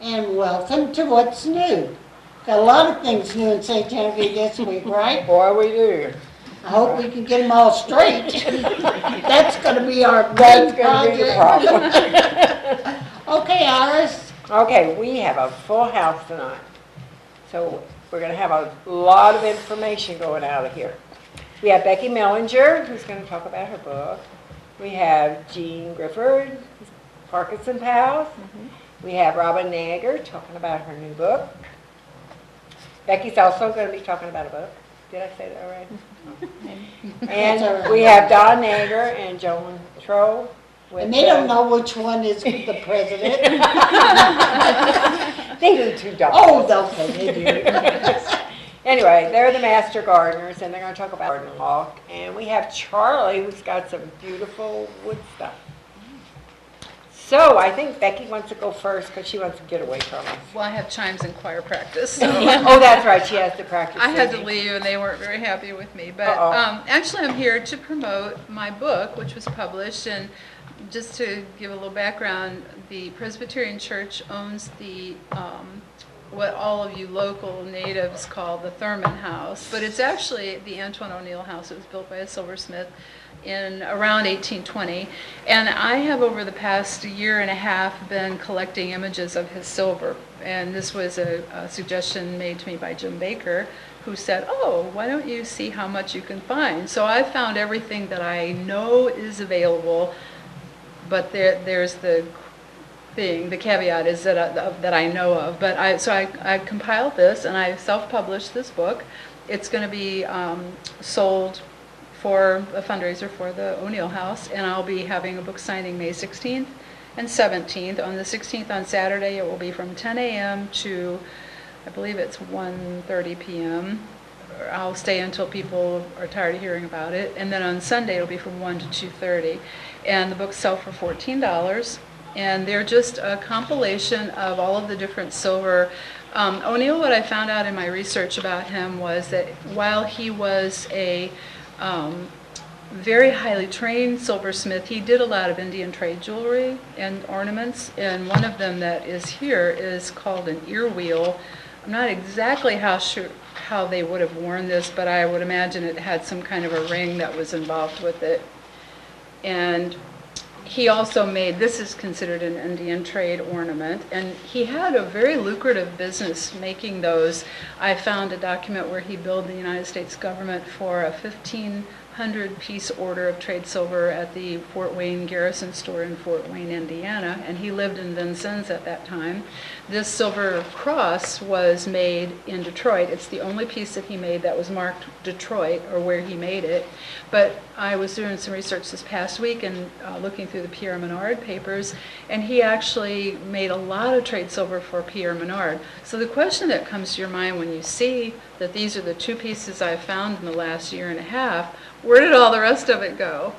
and welcome to What's New. Got a lot of things new in St. Genevieve this week, right? Boy, we do. I hope we can get them all straight. That's gonna be our That's big gonna be the project. problem. Okay, Iris, Okay, we have a full house tonight. So we're gonna have a lot of information going out of here. We have Becky Mellinger, who's gonna talk about her book. We have Jean Grifford, Parkinson Pals. We have Robin Nager talking about her new book. Becky's also gonna be talking about a book. Did I say that all right? And we have Don Nager and Joan Troll. and they don't know which one is the president. They do too, Don. Oh, okay, they do. Anyway, they're the master gardeners, and they're going to talk about garden walk. And we have Charlie, who's got some beautiful wood stuff. So I think Becky wants to go first because she wants to get away from us. Well, I have chimes and choir practice, so Oh, that's right. She has to practice. I had to singing. leave and they weren't very happy with me. But Uh-oh. actually, I'm here to promote my book, which was published. And just to give a little background, the Presbyterian Church owns the what all of you local natives call the Thurman House, but it's actually the Antoine O'Neill House. It was built by a silversmith in around 1820, and I have over the past year and a half been collecting images of his silver, and this was a suggestion made to me by Jim Baker, who said, oh, why don't you see how much you can find? So I found everything that I know is available, but there's the thing, the caveat is that I know of. But I compiled this and I self-published this book. It's going to be sold for a fundraiser for the O'Neill House, and I'll be having a book signing May 16th and 17th. On the 16th, on Saturday, it will be from 10 a.m. to, I believe it's 1:30 p.m. I'll stay until people are tired of hearing about it. And then on Sunday, it'll be from 1 to 2:30. And the books sell for $14. And they're just a compilation of all of the different silver. O'Neill, what I found out in my research about him was that while he was a very highly trained silversmith, he did a lot of Indian trade jewelry and ornaments. And one of them that is here is called an ear wheel. I'm not exactly sure how they would have worn this, but I would imagine it had some kind of a ring that was involved with it. And he also made, this is considered an Indian trade ornament, and he had a very lucrative business making those. I found a document where he billed the United States government for a 1,500-piece order of trade silver at the Fort Wayne Garrison store in Fort Wayne, Indiana, and he lived in Vincennes at that time. This silver cross was made in Detroit. It's the only piece that he made that was marked Detroit, or where he made it. But I was doing some research this past week and looking through the Pierre Menard papers, and he actually made a lot of trade silver for Pierre Menard. So the question that comes to your mind when you see that these are the two pieces I've found in the last year and a half, where did all the rest of it go?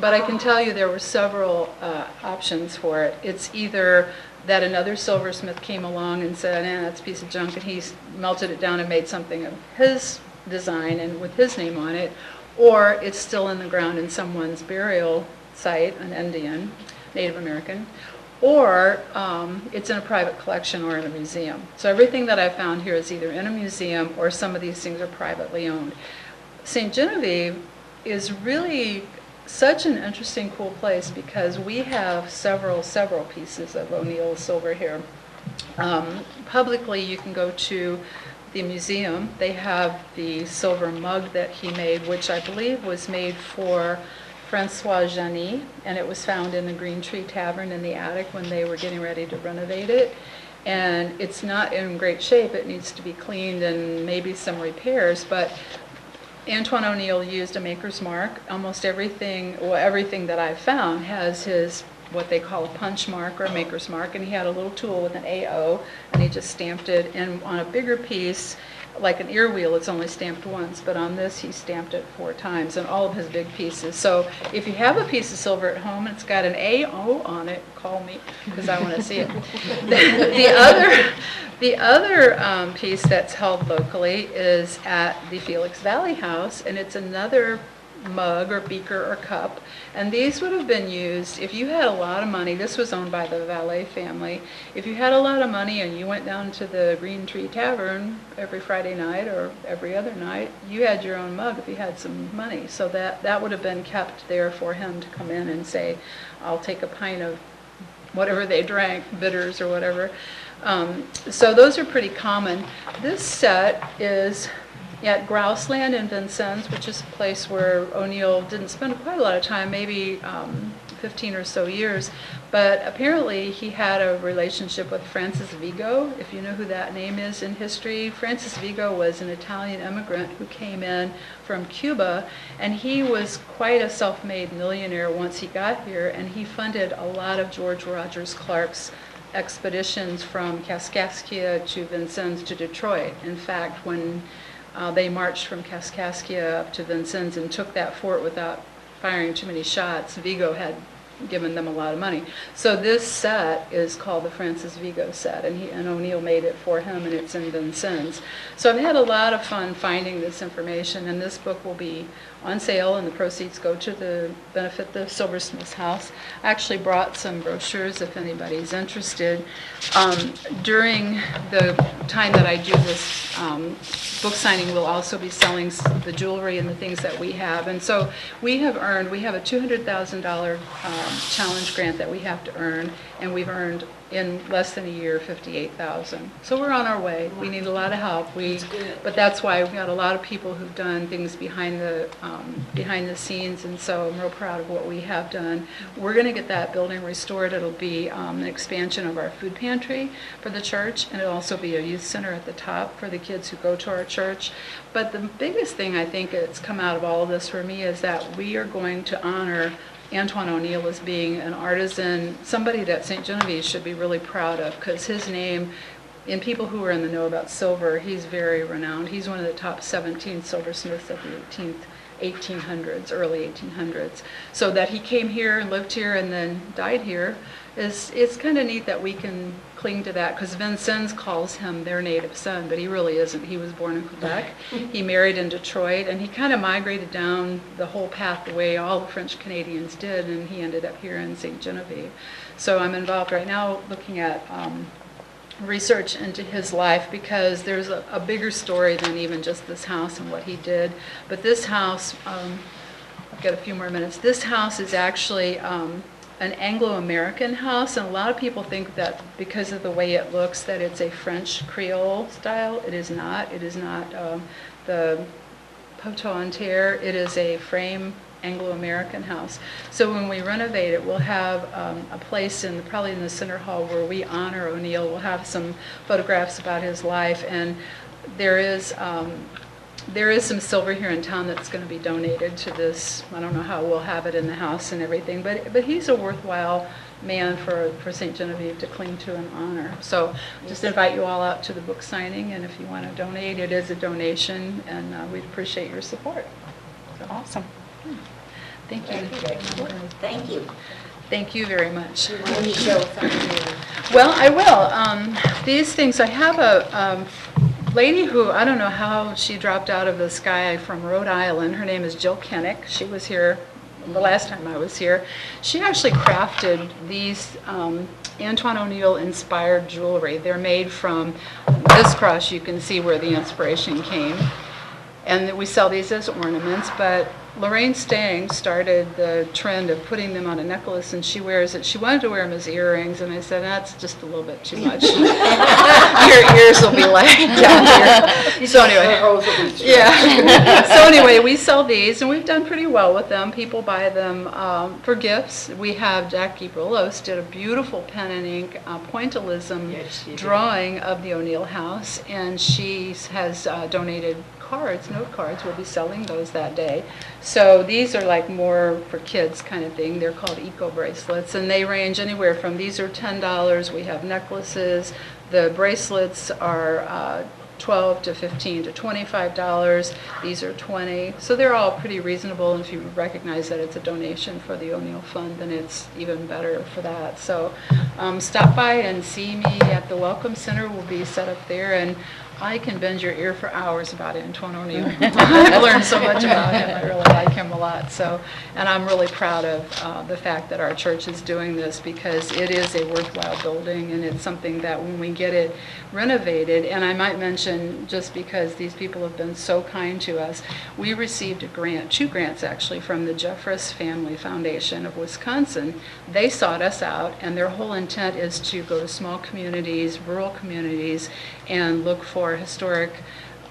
But I can tell you there were several options for it. It's either that another silversmith came along and said, that's a piece of junk, and he melted it down and made something of his design and with his name on it, or it's still in the ground in someone's burial site, an Indian, Native American, or it's in a private collection or in a museum. So everything that I found here is either in a museum or some of these things are privately owned. St. Genevieve is really such an interesting, cool place because we have several pieces of O'Neill silver here. Publicly, you can go to the museum. They have the silver mug that he made, which I believe was made for Francois Jany, and it was found in the Green Tree Tavern in the attic when they were getting ready to renovate it. And it's not in great shape. It needs to be cleaned and maybe some repairs, but Antoine O'Neill used a maker's mark. Almost everything that I've found has his, what they call a punch mark or a maker's mark, and he had a little tool with an AO, and he just stamped it. And on a bigger piece, like an ear wheel, it's only stamped once, but on this he stamped it 4 times, and all of his big pieces. So if you have a piece of silver at home and it's got an AO on it, call me, because I want to see it. The other piece that's held locally is at the Felix Valley House, and it's another mug or beaker or cup. And these would have been used if you had a lot of money. This was owned by the Valet family. If you had a lot of money and you went down to the Green Tree Tavern every Friday night or every other night, you had your own mug if you had some money. So that would have been kept there for him to come in and say, I'll take a pint of whatever they drank, bitters or whatever. So those are pretty common. This set is at Grouseland in Vincennes, which is a place where O'Neill didn't spend quite a lot of time, maybe 15 or so years, but apparently he had a relationship with Francis Vigo, if you know who that name is in history. Francis Vigo was an Italian immigrant who came in from Cuba, and he was quite a self-made millionaire once he got here, and he funded a lot of George Rogers Clark's expeditions from Kaskaskia to Vincennes to Detroit. In fact, when they marched from Kaskaskia up to Vincennes and took that fort without firing too many shots, Vigo had given them a lot of money. So this set is called the Francis Vigo set, and O'Neill made it for him, and it's in Vincennes. So I've had a lot of fun finding this information, and this book will be on sale, and the proceeds go to benefit the Silversmiths House. I actually brought some brochures if anybody's interested. During the time that I do this book signing, we'll also be selling the jewelry and the things that we have. And so we have a $200,000 challenge grant that we have to earn, and we've earned in less than a year $58,000. So we're on our way. We need a lot of help. But that's why we've got a lot of people who've done things behind the scenes, and so I'm real proud of what we have done. We're going to get that building restored. It'll be an expansion of our food pantry for the church, and it'll also be a youth center at the top for the kids who go to our church. But the biggest thing I think that's come out of all of this for me is that we are going to honor Antoine O'Neill as being an artisan, somebody that St. Genevieve should be really proud of, because his name, in people who are in the know about silver, he's very renowned. He's one of the top 17 silversmiths of the 1800s, early 1800s. So that he came here and lived here and then died here, it's kind of neat that we can cling to that, because Vincennes calls him their native son, but he really isn't. He was born in Quebec. He married in Detroit, and he kind of migrated down the whole path the way all the French Canadians did, and he ended up here in St. Genevieve. So I'm involved right now looking at research into his life, because there's a bigger story than even just this house and what he did. But this house, I've got a few more minutes. This house is actually an Anglo-American house, and a lot of people think that because of the way it looks that it's a French Creole style. It is not. It is not the poteau-en-terre. It is a frame Anglo-American house. So when we renovate it, we'll have a place probably in the center hall where we honor O'Neill. We'll have some photographs about his life, and there is some silver here in town that's going to be donated to this. I don't know how we'll have it in the house and everything, but he's a worthwhile man for St. Genevieve to cling to and honor. So just invite you all out to the book signing, and if you want to donate, it is a donation, and we'd appreciate your support. So, Awesome. thank you. Thank you. Thank you very much. You want to show something? Well, I will. These things, I have a lady who, I don't know how she dropped out of the sky from Rhode Island. Her name is Jill Kennick. She was here the last time I was here. She actually crafted these Antoine O'Neill inspired jewelry. They're made from this cross. You can see where the inspiration came. And we sell these as ornaments, but Lorraine Stang started the trend of putting them on a necklace, and she wears it. She wanted to wear them as earrings, and I said, that's just a little bit too much. Your ears will be laying down here. So anyway, yeah. So anyway, we sell these, and we've done pretty well with them. People buy them for gifts. We have Jackie Brolos did a beautiful pen and ink pointillism drawing of the O'Neill house, and she has donated note cards. We'll be selling those that day. So these are like more for kids kind of thing. They're called eco bracelets, and they range anywhere from, these are $10. We have necklaces. The bracelets are $12 to $15 to $25. These are $20. So they're all pretty reasonable, and if you recognize that it's a donation for the O'Neill Fund, then it's even better for that. So stop by and see me at the Welcome Center. We'll be set up there, and I can bend your ear for hours about Antoine O'Neill. I've learned so much about him. I really like him a lot. So, and I'm really proud of the fact that our church is doing this, because it is a worthwhile building, and it's something that when we get it renovated, and I might mention, just because these people have been so kind to us, we received a grant, 2 grants actually, from the Jeffress Family Foundation of Wisconsin. They sought us out, and their whole intent is to go to small communities, rural communities, and look for historic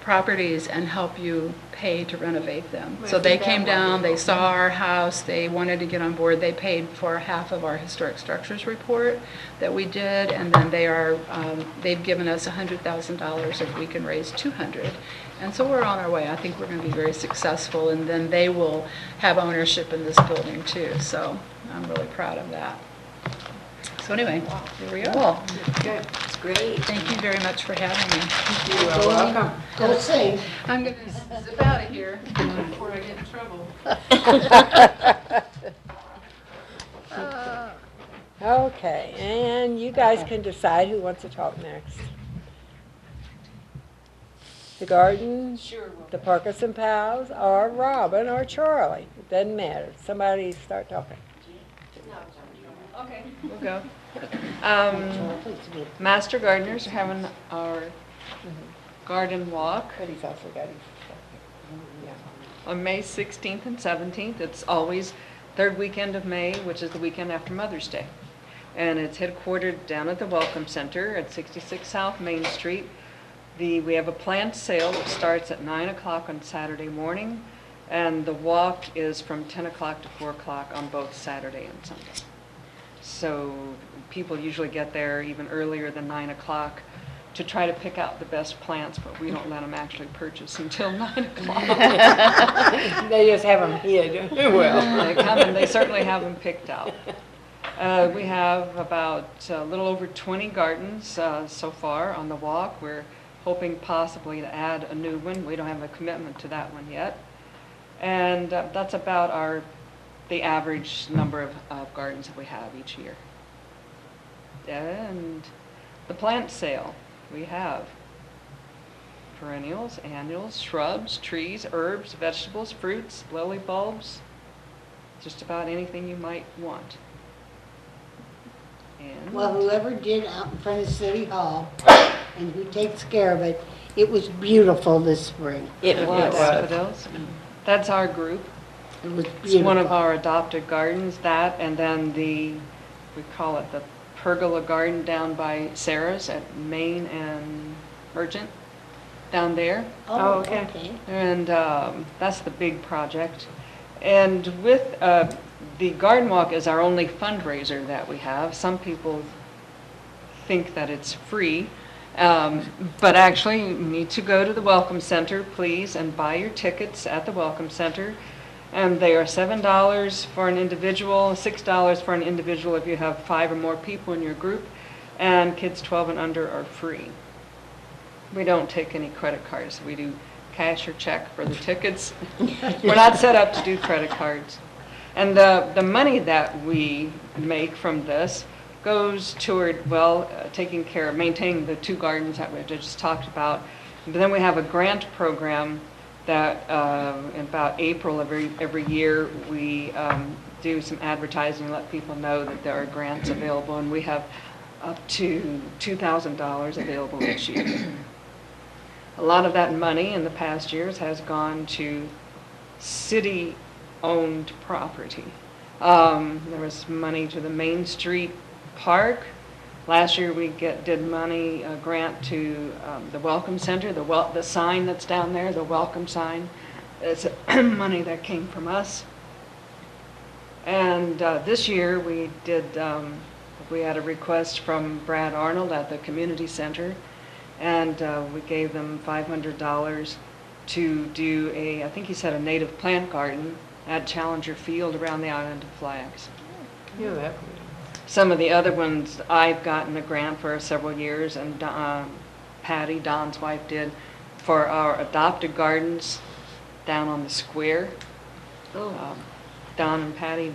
properties and help you pay to renovate them. So they came down, they saw our house, they wanted to get on board. They paid for half of our historic structures report that we did, and then they've given us $100,000 if we can raise 200. And so we're on our way. I think we're going to be very successful, and then they will have ownership in this building too. So I'm really proud of that. So anyway, here we are. Good. It's great. Thank you very much for having me. You are welcome. Go sing. I'm going to zip out of here before I get in trouble. Okay, and you guys can decide who wants to talk next. The garden, Sure. the Parkinson Pals, or Robin, or Charlie. It doesn't matter. Somebody start talking. Okay. We'll go. Master Gardeners are having our garden walk But he's also got his, yeah. on May 16th and 17th. It's always third weekend of May, which is the weekend after Mother's Day. And it's headquartered down at the Welcome Center at 66 South Main Street. We have a plant sale that starts at 9 o'clock on Saturday morning, and the walk is from 10 o'clock to 4 o'clock on both Saturday and Sunday. So people usually get there even earlier than 9 o'clock to try to pick out the best plants, but we don't let them actually purchase until 9 o'clock. They just have them hid. Well, They come and they certainly have them picked out. We have about a little over 20 gardens so far on the walk. We're hoping possibly to add a new one. We don't have a commitment to that one yet. And that's about the average number of gardens that we have each year. And the plant sale, we have perennials, annuals, shrubs, trees, herbs, vegetables, fruits, lily bulbs, just about anything you might want. And Well, whoever did out in front of City Hall and who takes care of it, it was beautiful this spring. it Yes, was. daffodils. That's our group. It was It's one of beautiful. our adopted gardens, that, and then we call it the pergola garden down by Sarah's at Main and Merchant, down there. Oh, okay. And that's the big project. And with the garden walk is our only fundraiser that we have. Some people think that it's free, but actually you need to go to the Welcome Center, please, and buy your tickets at the Welcome Center. And they are $7 for an individual, $6 for an individual if you have 5 or more people in your group, and kids 12 and under are free. We don't take any credit cards. We do cash or check for the tickets. We're not set up to do credit cards. And the money that we make from this goes toward, taking care of, maintaining the 2 gardens that we just talked about. But then we have a grant program that in about April every year we do some advertising and let people know that there are grants available, and we have up to $2,000 available each year. A lot of that money in the past years has gone to city-owned property. There was money to the Main Street Park. Last year we did money, a grant to the Welcome Center, the sign that's down there, the welcome sign. It's money that came from us. And this year we had a request from Brad Arnold at the community center, and we gave them $500 to do I think he said a native plant garden at Challenger Field around the Island of Flags. Yeah, that Some of the other ones I've gotten a grant for several years, and Patty, Don's wife, did for our adopted gardens down on the square. Don and Patty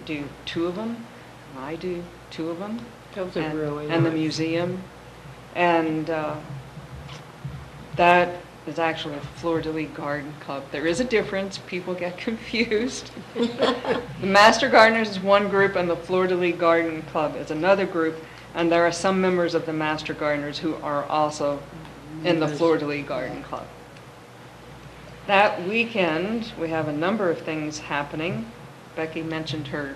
do 2 of them, and I do 2 of them. Those are really And the nice. museum. And that is actually a fleur-de-lis garden club. There is a difference. People get confused. The Master Gardeners is one group, and the fleur-de-lis garden club is another group. And there are some members of the Master Gardeners who are also in the fleur-de-lis garden club. That weekend, we have a number of things happening. Becky mentioned her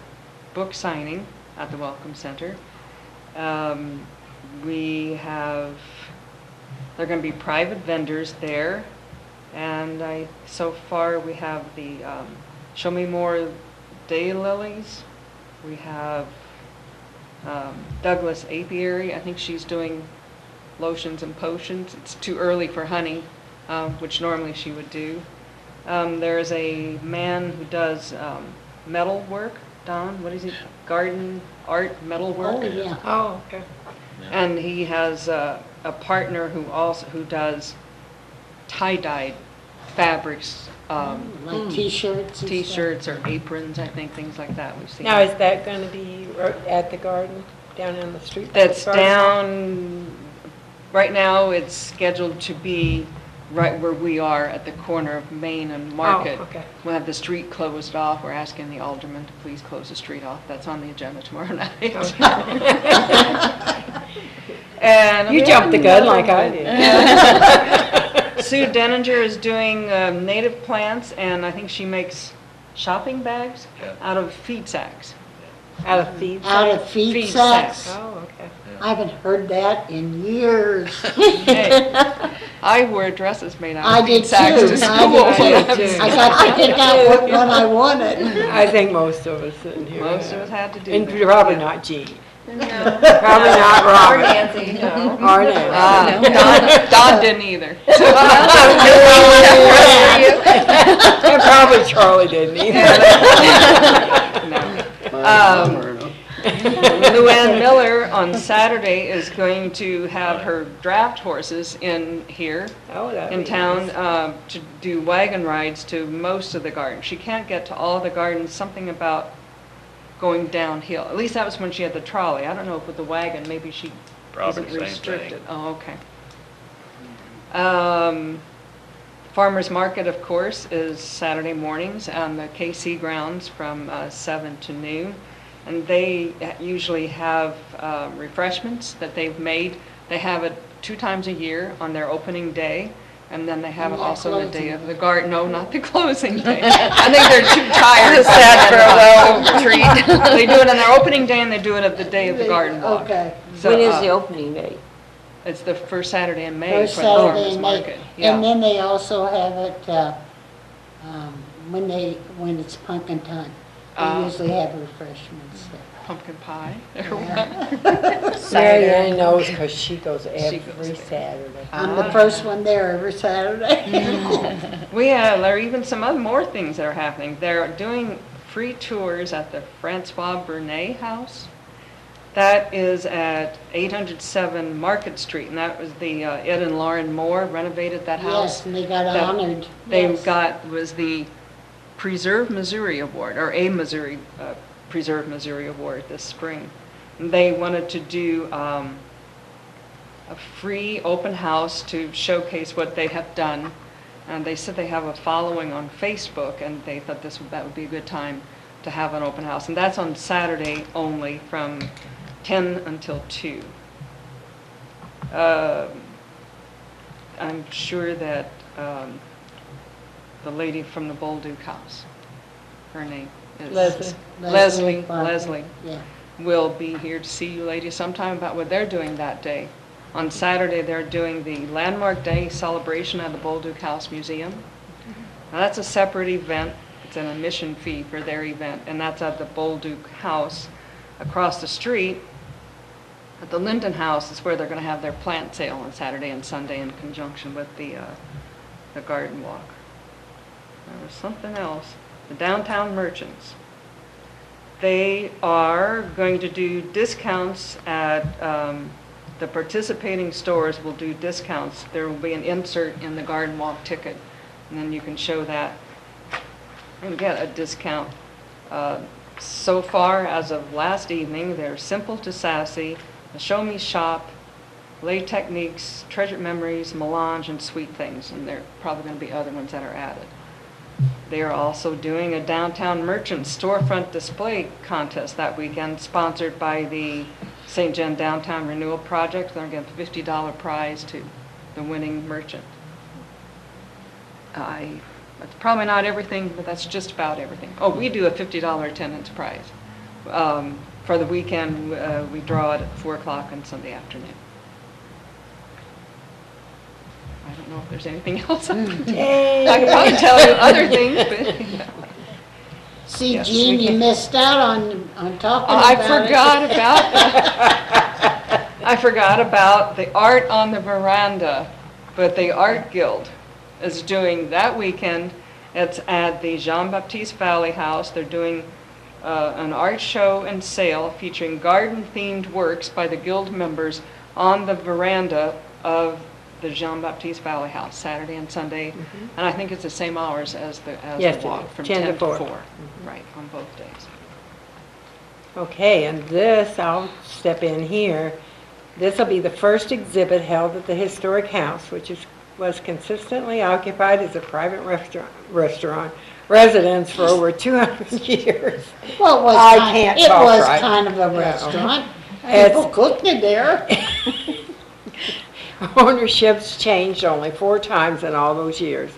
book signing at the Welcome Center. There are going to be private vendors there, and so far we have the Show Me More Daylilies. We have Douglas Apiary. I think she's doing lotions and potions. It's too early for honey, which normally she would do. There's a man who does metal work. Don, what is it? Garden art metal work. Oh, yeah. Oh, okay. And he has a partner who does tie-dyed fabrics, Like T-shirts and T-shirts or aprons, I think, things like that. We've seen. Now, is that going to be at the garden, down on the street? That's Garden? down. Right now, it's scheduled to be right where we are at the corner of Main and Market. Oh, okay. We'll have the street closed off. We're asking the alderman to please close the street off. That's on the agenda tomorrow night. And You jumped the gun like I did. Sue Denninger is doing native plants, and I think she makes shopping bags out of feed sacks. Out of feed? Out of feed Feed sacks. sacks. Oh, okay. I haven't heard that in years. Hey, I wear dresses made out I of did feed sacks too. to I school. did too. I got to pick out what one I wanted. I think most of us in here. Most of us had to do And that. probably not Jean. No. Probably not Or Robert. Nancy, no. Or Nancy. Don didn't either. And probably Charlie didn't either. Luann Miller on Saturday is going to have her draft horses in here Oh, that'd in be town nice. to do wagon rides to most of the gardens. She can't get to all the gardens, something about going downhill. At least that was when she had the trolley. I don't know if with the wagon, maybe she Probably isn't the same restricted. thing. Oh, okay. Farmers Market, of course, is Saturday mornings on the KC grounds from 7 to noon. And they usually have refreshments that they've made. They have it 2 times a year on their opening day. And then they have it And also on the day closing. of the garden. No, not the closing day. I think they're too tired. Sad farewell retreat. They do it on their opening day and they do it of the day of the garden walk. Okay. So, When is the opening date? It's the first Saturday in May First for the Saturday farmers in May. market. Yeah. And then they also have it when it's pumpkin time. They usually have refreshments there. Pumpkin pie. Mary Ann knows because she goes She every goes there. Saturday. I'm the first one there every Saturday. There are even some other more things that are happening. They're doing free tours at the Francois Bernet House. That is at 807 Market Street, and that was the Ed and Lauren Moore renovated that house. Yes, and they got That honored. They Yes. was the Preserve Missouri Award, or a Missouri, Preserve Missouri Award this spring. And they wanted to do a free open house to showcase what they have done. And they said they have a following on Facebook, and they thought that would be a good time to have an open house. And that's on Saturday only from 10 until 2. I'm sure that the lady from the Bolduc House, her name is Leslie. Leslie Yeah. will be here to see you ladies sometime about what they're doing that day. On Saturday, they're doing the Landmark Day celebration at the Bolduc House Museum. Now, that's a separate event. It's an admission fee for their event, and that's at the Bolduc House. Across the street, at the Linden House, is where they're going to have their plant sale on Saturday and Sunday in conjunction with the garden walk. There was something else. The Downtown Merchants. They are going to do discounts at the participating stores will do discounts. There will be an insert in the garden walk ticket, and then you can show that and get a discount. So far, as of last evening, they're Simple to Sassy, the Show Me Shop, Lay Techniques, Treasured Memories, Melange, and Sweet Things, and there are probably going to be other ones that are added. They are also doing a downtown merchant storefront display contest that weekend, sponsored by the St. John Downtown Renewal Project. They're going to give a $50 prize to the winning merchant. That's probably not everything, but that's just about everything. Oh, we do a $50 attendance prize. For the weekend, we draw it at 4 o'clock on Sunday afternoon. I don't know if there's anything else. I could probably tell you other things, but See, Yes, Jean, we you can- missed out on talking I about it. forgot about that. I forgot about the art on the veranda, but the Art Guild is doing that weekend. It's at the Jean-Baptiste Valley House. They're doing an art show and sale featuring garden-themed works by the guild members on the veranda of the Jean-Baptiste Valley House, Saturday and Sunday. And I think it's the same hours as Yes, the it walk, is. from 10 to 4. Right, on both days. Okay, and this, I'll step in here. This will be the first exhibit held at the historic house, which was consistently occupied as a private restaurant residence for over 200 years. Well, it was I kind, can't it talk was right. kind of a No. restaurant. It's- People cooked in there. Ownership's changed only 4 times in all those years.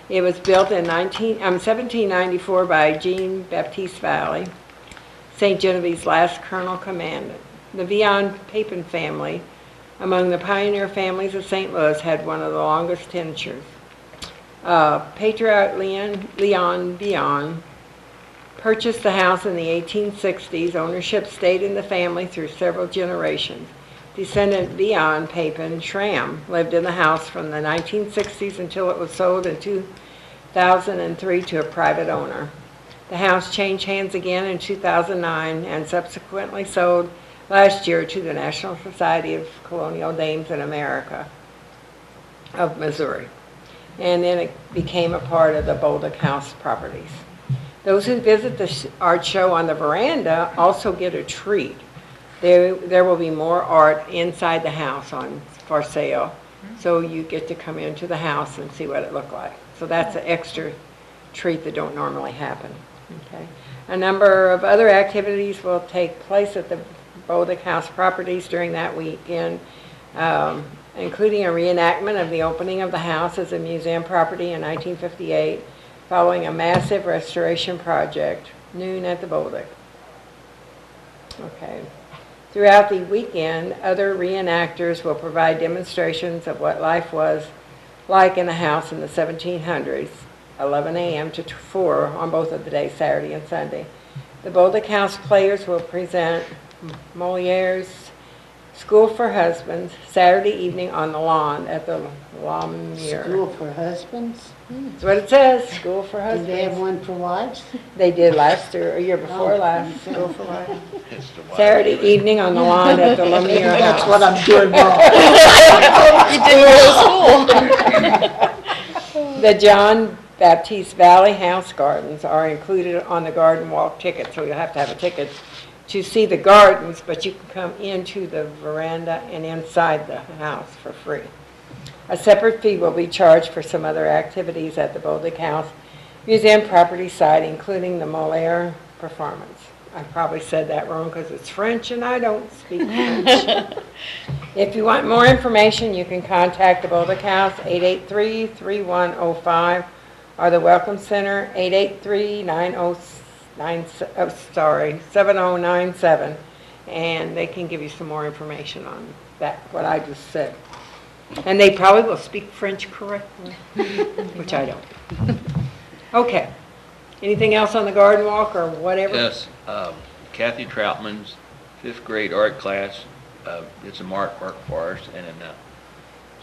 It was built in 1794 by Jean Baptiste Valley, St. Genevieve's last colonel commandant. The Vion Papin family, among the pioneer families of St. Louis, had one of the longest tenures. Patriarch Leon Vion purchased the house in the 1860s. Ownership stayed in the family through several generations. Descendant Vion Papin Schramm lived in the house from the 1960s until it was sold in 2003 to a private owner. The house changed hands again in 2009 and subsequently sold last year to the National Society of Colonial Dames in America of Missouri. And then it became a part of the Bolduc House properties. Those who visit the art show on the veranda also get a treat. There will be more art inside the house for sale, so you get to come into the house and see what it looked like. So that's an extra treat that don't normally happen. Okay. A number of other activities will take place at the Bolduc House properties during that weekend, including a reenactment of the opening of the house as a museum property in 1958, following a massive restoration project, noon at the Bolduc. Okay. Throughout the weekend, other reenactors will provide demonstrations of what life was like in the house in the 1700s, 11 a.m. to 4 on both of the days, Saturday and Sunday. The Bolduc House players will present Moliere's School for Husbands Saturday evening on the lawn at the Lumiere. School for husbands? That's what it says, School for Did they have Husbands. one for wives? They did last year, or year before Oh. last, School for Wives. It's the wife. Saturday evening on the lawn at the Lumiere That's House. what I'm doing wrong. The John Baptiste Valley House Gardens are included on the garden walk ticket, so you'll have to have a ticket to see the gardens, but you can come into the veranda and inside the house for free. A separate fee will be charged for some other activities at the Bolduc House Museum property site, including the Moliere performance. I probably said that wrong because it's French and I don't speak French. If you want more information, you can contact the Bolduc House, 883-3105, or the Welcome Center, 883-7097, and they can give you some more information on that, what I just said. And they probably will speak French correctly, which I don't. Okay. Anything else on the garden walk or whatever? Yes, Kathy Troutman's 5th grade art class, did some artwork for us, and then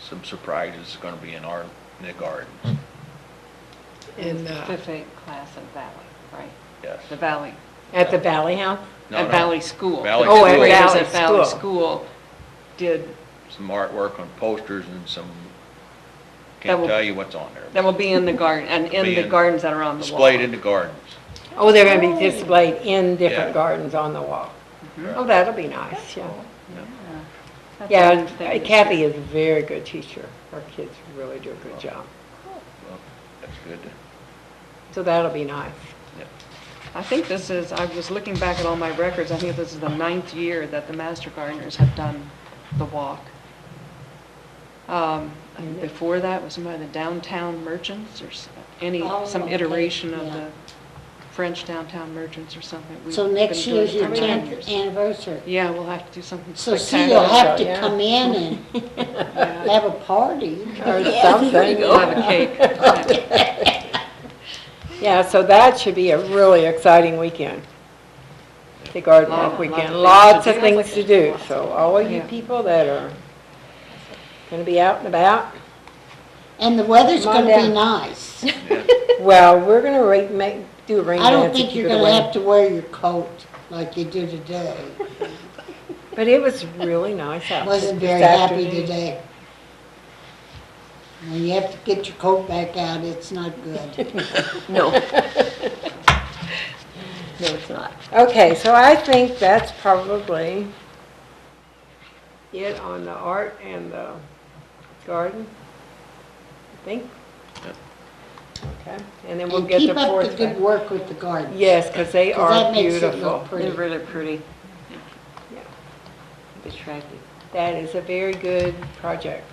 some surprises going to be in the gardens. In, Fifth aid class at Valley, right? Yes. The Valley, at the Valley House? No, at no, Valley School. Valley Oh, at School. Graders Valley at Valley School. School did, Some artwork on posters and some, That can't will- tell you what's on there. that will be in the garden, and in Be the in- gardens that are on the wall. Displayed in the gardens. Oh, they're going to be displayed in different Yeah. gardens on the wall. Right. Oh, that'll be nice, yeah. That's Yeah, one thing this Kathy year. is a very good teacher. Our kids really do a good job. Well, that's good. So that'll be nice. I think this is, I was looking back at all my records, I think this is the 9th year that the Master Gardeners have done the walk. And before that was by the Downtown Merchants or some okay, iteration of yeah. the French Downtown Merchants or something. We've So next been doing year's it your for 10 10th years. anniversary. Yeah, we'll have to do something So see, spectacular. you'll have to Yeah. come in and have a party. Or something. We'll have a cake. Yeah. Yeah, so that should be a really exciting weekend. The Garden Walk Lot weekend. of Lots things of to do. things to do. So all of you Yeah. people that are going to be out and about, And the weather's Come on gonna be down. nice. well, we're going to do a rain I don't dance think if you you're get gonna away. have to wear your coat like you do today. But it was really nice out Wasn't this very happy afternoon. today. When you have to get your coat back out, it's not good. No. No, it's not. Okay, so I think that's probably it on the art and the garden. I think. Okay, and then we'll And get the keep up the fourth good one. work with the garden. Yes, because they 'Cause are that makes it look beautiful. pretty. They're really pretty. Yeah. Attractive. That is a very good project.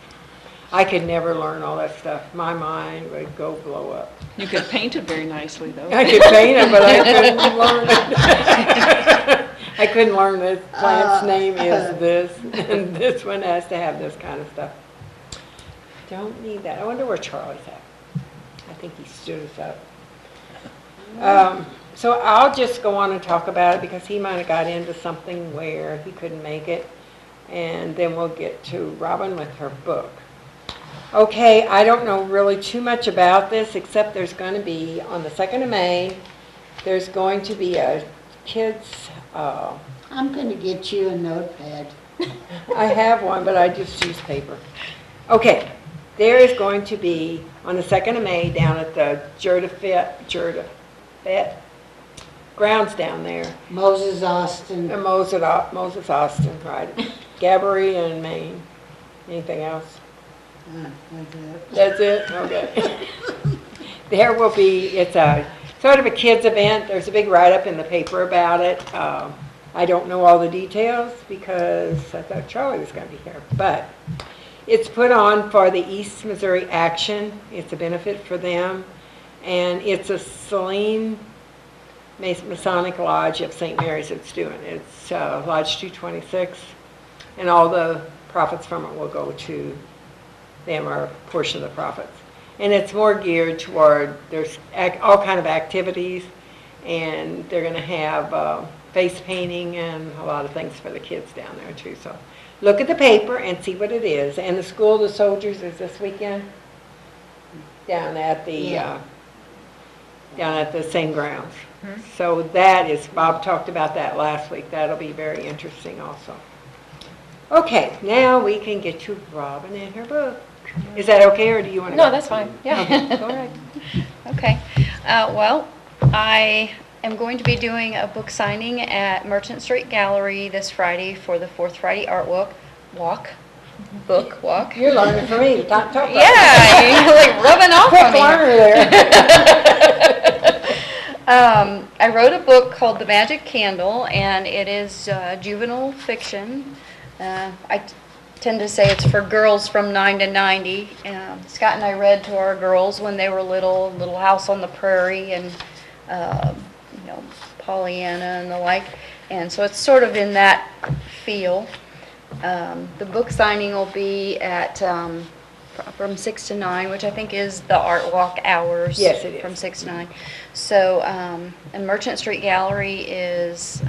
I could never learn all that stuff. My mind would go blow up. You could paint it very nicely, though. I could paint it, but I couldn't learn it. I couldn't learn this plant's name is this, and this one has to have this kind of stuff. Don't need that. I wonder where Charlie's at. I think he stood us up. So I'll just go on and talk about it because he might have got into something where he couldn't make it. And then we'll get to Robin with her book. Okay, I don't know really too much about this, except there's going to be, on the 2nd of May, there's going to be a kids, I'm gonna get you a notepad. I have one, but I just use paper. Okay, there is going to be, on the 2nd of May, down at the Jurda Fett grounds down there, Moses Austin. and Moses Austin, right, Gabourey and Maine. Anything else? That's it. That's it? Okay. There will be, it's a sort of a kids event. There's a big write-up in the paper about it. I don't know all the details because I thought Charlie was going to be here. But it's put on for the East Missouri Action. It's a benefit for them. And it's a Saline Masonic Lodge of St. Mary's that's doing it. It's Lodge 226. And all the profits from it will go to them, or a portion of the profits. And it's more geared toward, there's all kind of activities, and they're going to have face painting and a lot of things for the kids down there too. So look at the paper and see what it is. And the School of the Soldiers is this weekend down at the Yeah. down at the same grounds. So that is, Bob talked about that last week. That'll be very interesting also. Okay, now we can get to Robin and her book. Is that okay, or do you want to? No, that's fine. Yeah. Go ahead. Okay. Well, I am going to be doing a book signing at Merchant Street Gallery this Friday for the Fourth Friday Art Book Walk. You're learning from me. Talk about it. Yeah, you're like rubbing off Quick on me. learner there. I wrote a book called The Magic Candle, and it is juvenile fiction. I tend to say it's for girls from 9 to 90. Scott and I read to our girls when they were little, Little House on the Prairie, and Pollyanna and the like. And so it's sort of in that feel. The book signing will be at from 6 to 9, which I think is the Art Walk hours. Yes, it is. From 6 to 9. So, and Merchant Street Gallery is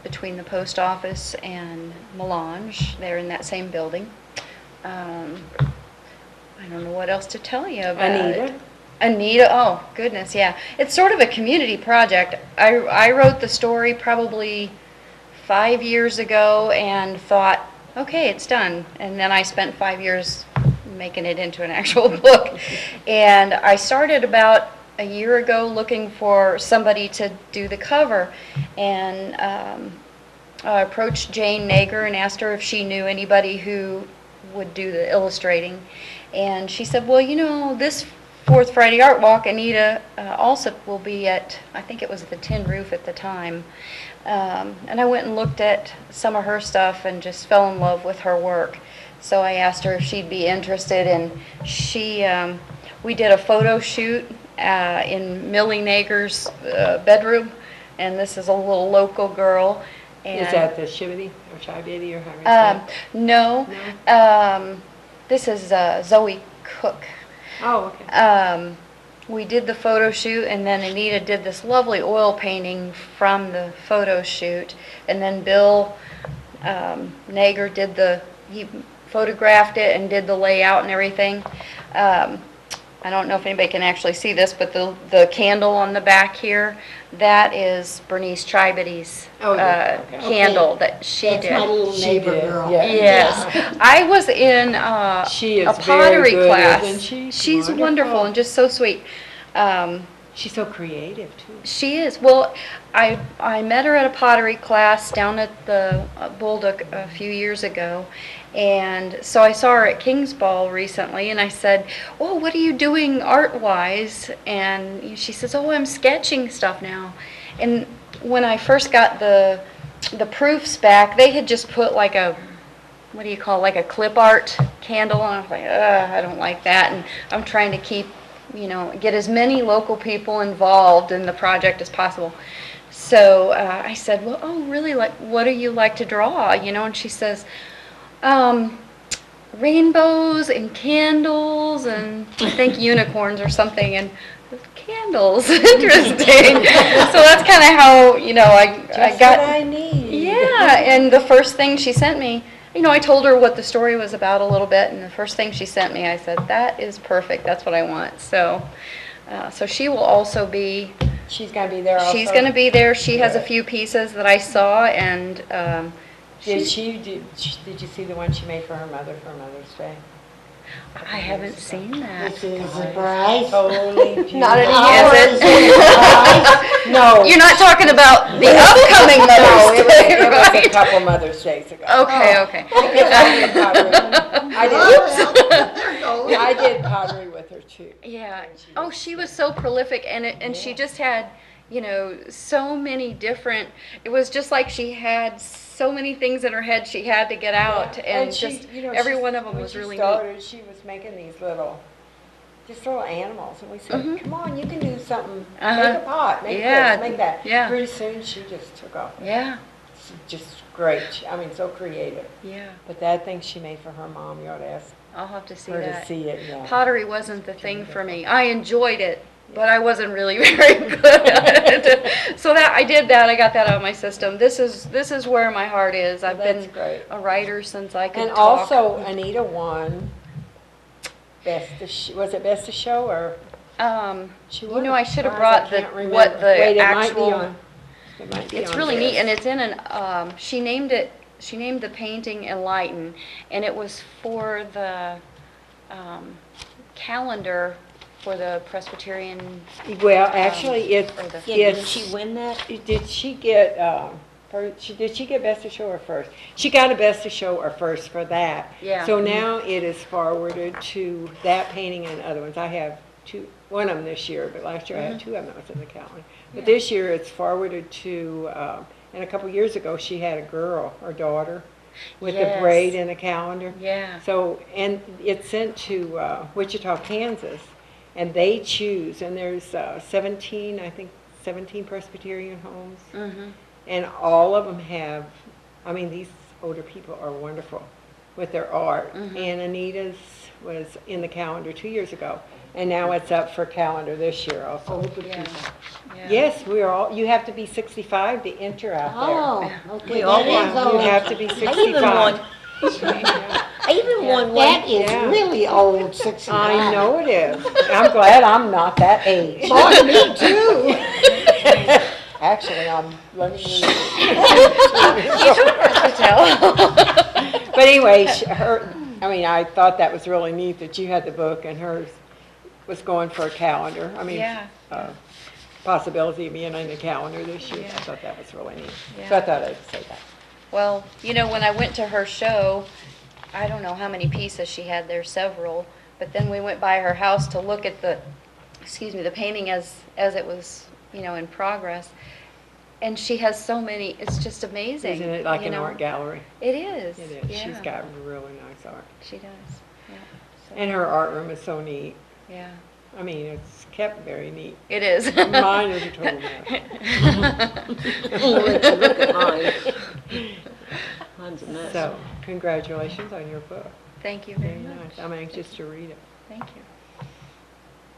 between the post office and Melange. They're in that same building. I don't know what else to tell you about it. Anita, oh goodness, yeah. It's sort of a community project. I wrote the story probably 5 years ago and thought, okay, it's done. And then I spent 5 years making it into an actual book. And I started about a year ago looking for somebody to do the cover. And approached Jane Nager and asked her if she knew anybody who would do the illustrating. And she said, well, you know, this Fourth Friday Art Walk, Anita Alsop will be at, I think it was the Tin Roof at the time. And I went and looked at some of her stuff and just fell in love with her work. So I asked her if she'd be interested, and we did a photo shoot in Millie Nager's bedroom, and this is a little local girl. And Is that the Shibity or Chibity or however you say it? No. This is Zoe Cook. Oh, okay. We did the photo shoot, and then Anita did this lovely oil painting from the photo shoot, and then Bill Nager he photographed it and did the layout and everything. I don't know if anybody can actually see this, but the candle on the back here, that is Bernice Tribety's candle that she That's did. my little She neighbor did, girl. yeah. Yes. I was in She is a pottery very good, class. isn't she? She's wonderful and just so sweet. She's so creative, too. She is. Well, I met her at a pottery class down at the Bulldog a few years ago. And so I saw her at King's Ball recently, and I said, oh, what are you doing art-wise? And she says, oh, I'm sketching stuff now. And when I first got the proofs back, they had just put like a, what do you call, like a clip art candle on. I was like, I don't like that. And I'm trying to keep, get as many local people involved in the project as possible. So I said, well, oh, really, like, what do you like to draw? And she says, rainbows and candles and I think unicorns or something, and candles, interesting. So that's kind of how, I got. What I need. Yeah, and the first thing she sent me, I told her what the story was about a little bit, and the first thing she sent me, I said, that is perfect, that's what I want. So she will also be. She's going to be there also? She's going to be there. She has a few pieces that I saw, and Did you see the one she made for her mother for Mother's Day? I haven't seen that. This is a surprise. Totally beautiful. Not any Oh, is is it a surprise? No. You're not talking about the upcoming No, Mother's it Day, was a right? couple Mother's Days ago. Okay, okay. I did pottery with her too. Yeah. Oh, she was so prolific, and she just had, so many different. It was just like she had so many things in her head she had to get out, and just every one of them was really neat. She was making these little animals, and we said, "Come on, you can do something. Make a pot, make this, make that." Yeah. Pretty soon, she just took off. Yeah. It's just great. I mean, so creative. Yeah. But that thing she made for her mom, you ought to ask I'll have to see her that. to see it. Yeah. Pottery wasn't the thing for me. I enjoyed it, but I wasn't really very good at it. So I did that. I got that out of my system. This is where my heart is. I've That's been great. a writer since I could And talk. also, Anita won was it Best of Show or? She won I a should have prize, brought I can't remember. what the Wait, actual. It might be It's on really this. neat, and it's in an. She named the painting Enlighten, and it was for the calendar for the Presbyterian. Well, actually, or the- Didn't she win that? Did she get? Did she get Best of Show or first? She got a Best of Show or first for that. Yeah. So now it is forwarded to that painting and other ones. I have one of them this year, but last year I had two of them that was in the calendar. But this year it's forwarded to, and a couple years ago she had a girl or daughter with the Yes. braid in a calendar. Yeah. So, and it's sent to Wichita, Kansas, and they choose, and there's 17 Presbyterian homes. Mm-hmm. And all of them have, these older people are wonderful with their art. Mm-hmm. And Anita's was in the calendar 2 years ago. And now it's up for calendar this year also. Yeah. Yeah. Yes, you have to be 65 to enter out Oh, okay. We all that want- is there. You old. have to be I even 65. won one. That is Yeah. really old, 65. I know it is. I'm glad I'm not that age. Boy, me too. Actually, I'm learning to Tell. But anyway, I thought that was really neat that you had the book and hers was going for a calendar. Yeah. Possibility of being in the calendar this year. Yeah. I thought that was really neat. So Yeah. I thought I'd say that. Well, when I went to her show, I don't know how many pieces she had there, several, but then we went by her house to look at the painting as it was, in progress. And she has so many, it's just amazing. Isn't it like you an know? art gallery? It is. It is. Yeah. She's got really nice art. She does, yeah. So, And her art room is so neat. yeah, I mean, it's kept very neat. it is. Mine is a total mess. Look at mine. Mine's a mess. So, congratulations on your book. Thank you Very very much. nice. I'm anxious to read it. Thank you.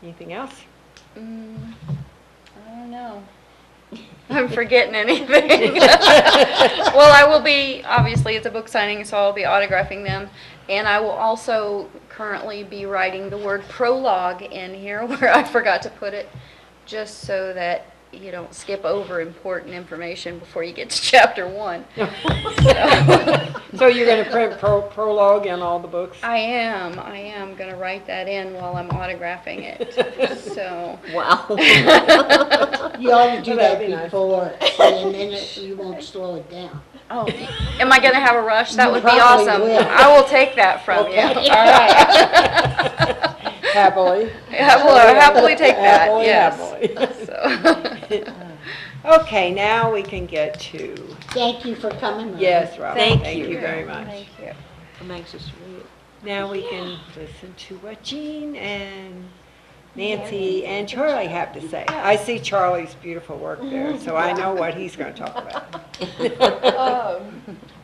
Anything else? I don't know. I'm forgetting anything. Well, I will be, obviously, it's a book signing, so I'll be autographing them. And I will also currently be writing the word prologue in here where I forgot to put it, just so that you don't skip over important information before you get to chapter 1. So you're going to print prologue in all the books? I am going to write that in while I'm autographing it. So, Wow. You ought to do Well, that that'd be nice. before, and then you won't slow it down. oh, am I going to have a rush? That You would be probably awesome. will. I will take that from you. Okay. All right. Happily. I will happily take that, Happily, yes. happily. So, Okay, now we can get to, Thank you for coming. Ron. yes, Robin, Thank thank you. you very much. thank you. I'm anxious to read it. Now we can listen to what Jean and Nancy and Charlie have to say. I see Charlie's beautiful work there, so I know what he's going to talk about.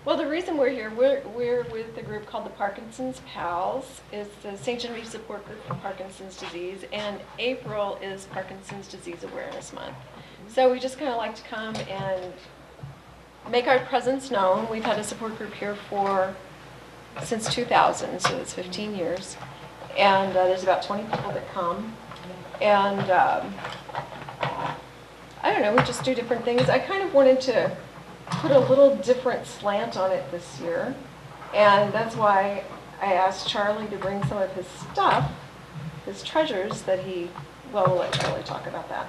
Well, the reason we're here, we're with a group called the Parkinson's Pals. It's the St. Genevieve Support Group for Parkinson's Disease, and April is Parkinson's Disease Awareness Month. So we just kind of like to come and make our presence known. We've had a support group here since 2000, so it's 15 years. And there's about 20 people that come. And I don't know, we just do different things. I kind of wanted to put a little different slant on it this year. And that's why I asked Charlie to bring some of his stuff, his treasures that we'll let Charlie talk about that.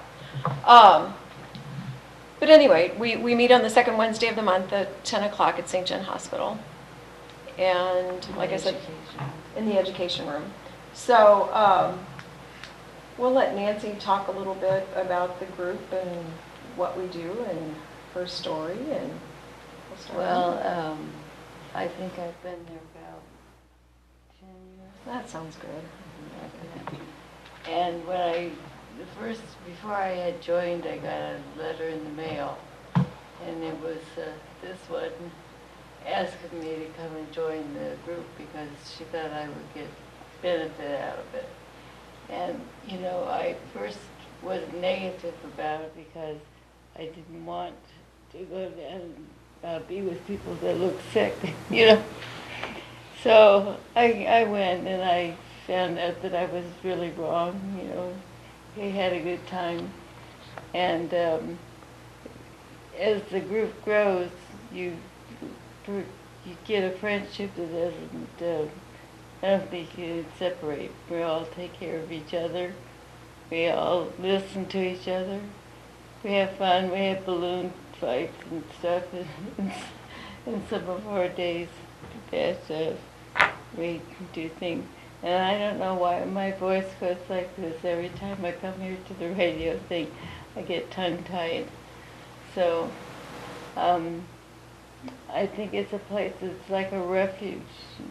But anyway, we meet on the second Wednesday of the month at 10 o'clock at St. John Hospital. And like I said, in the education room. So we'll let Nancy talk a little bit about the group and what we do and her story, and we'll start. Well, I think I've been there about 10 years. That sounds good. And before I had joined, I got a letter in the mail, and it was this one asking me to come and join the group because she thought I would get benefit out of it. And, I first was negative about it because I didn't want to go down and be with people that look sick, So I went and I found out that I was really wrong, I had a good time. And as the group grows, you get a friendship that doesn't, I don't think you can separate. We all take care of each other. We all listen to each other. We have fun. We have balloon fights and stuff in some of our days that we do things. And I don't know why my voice goes like this every time I come here to the radio thing. I get tongue-tied. So I think it's a place that's like a refuge,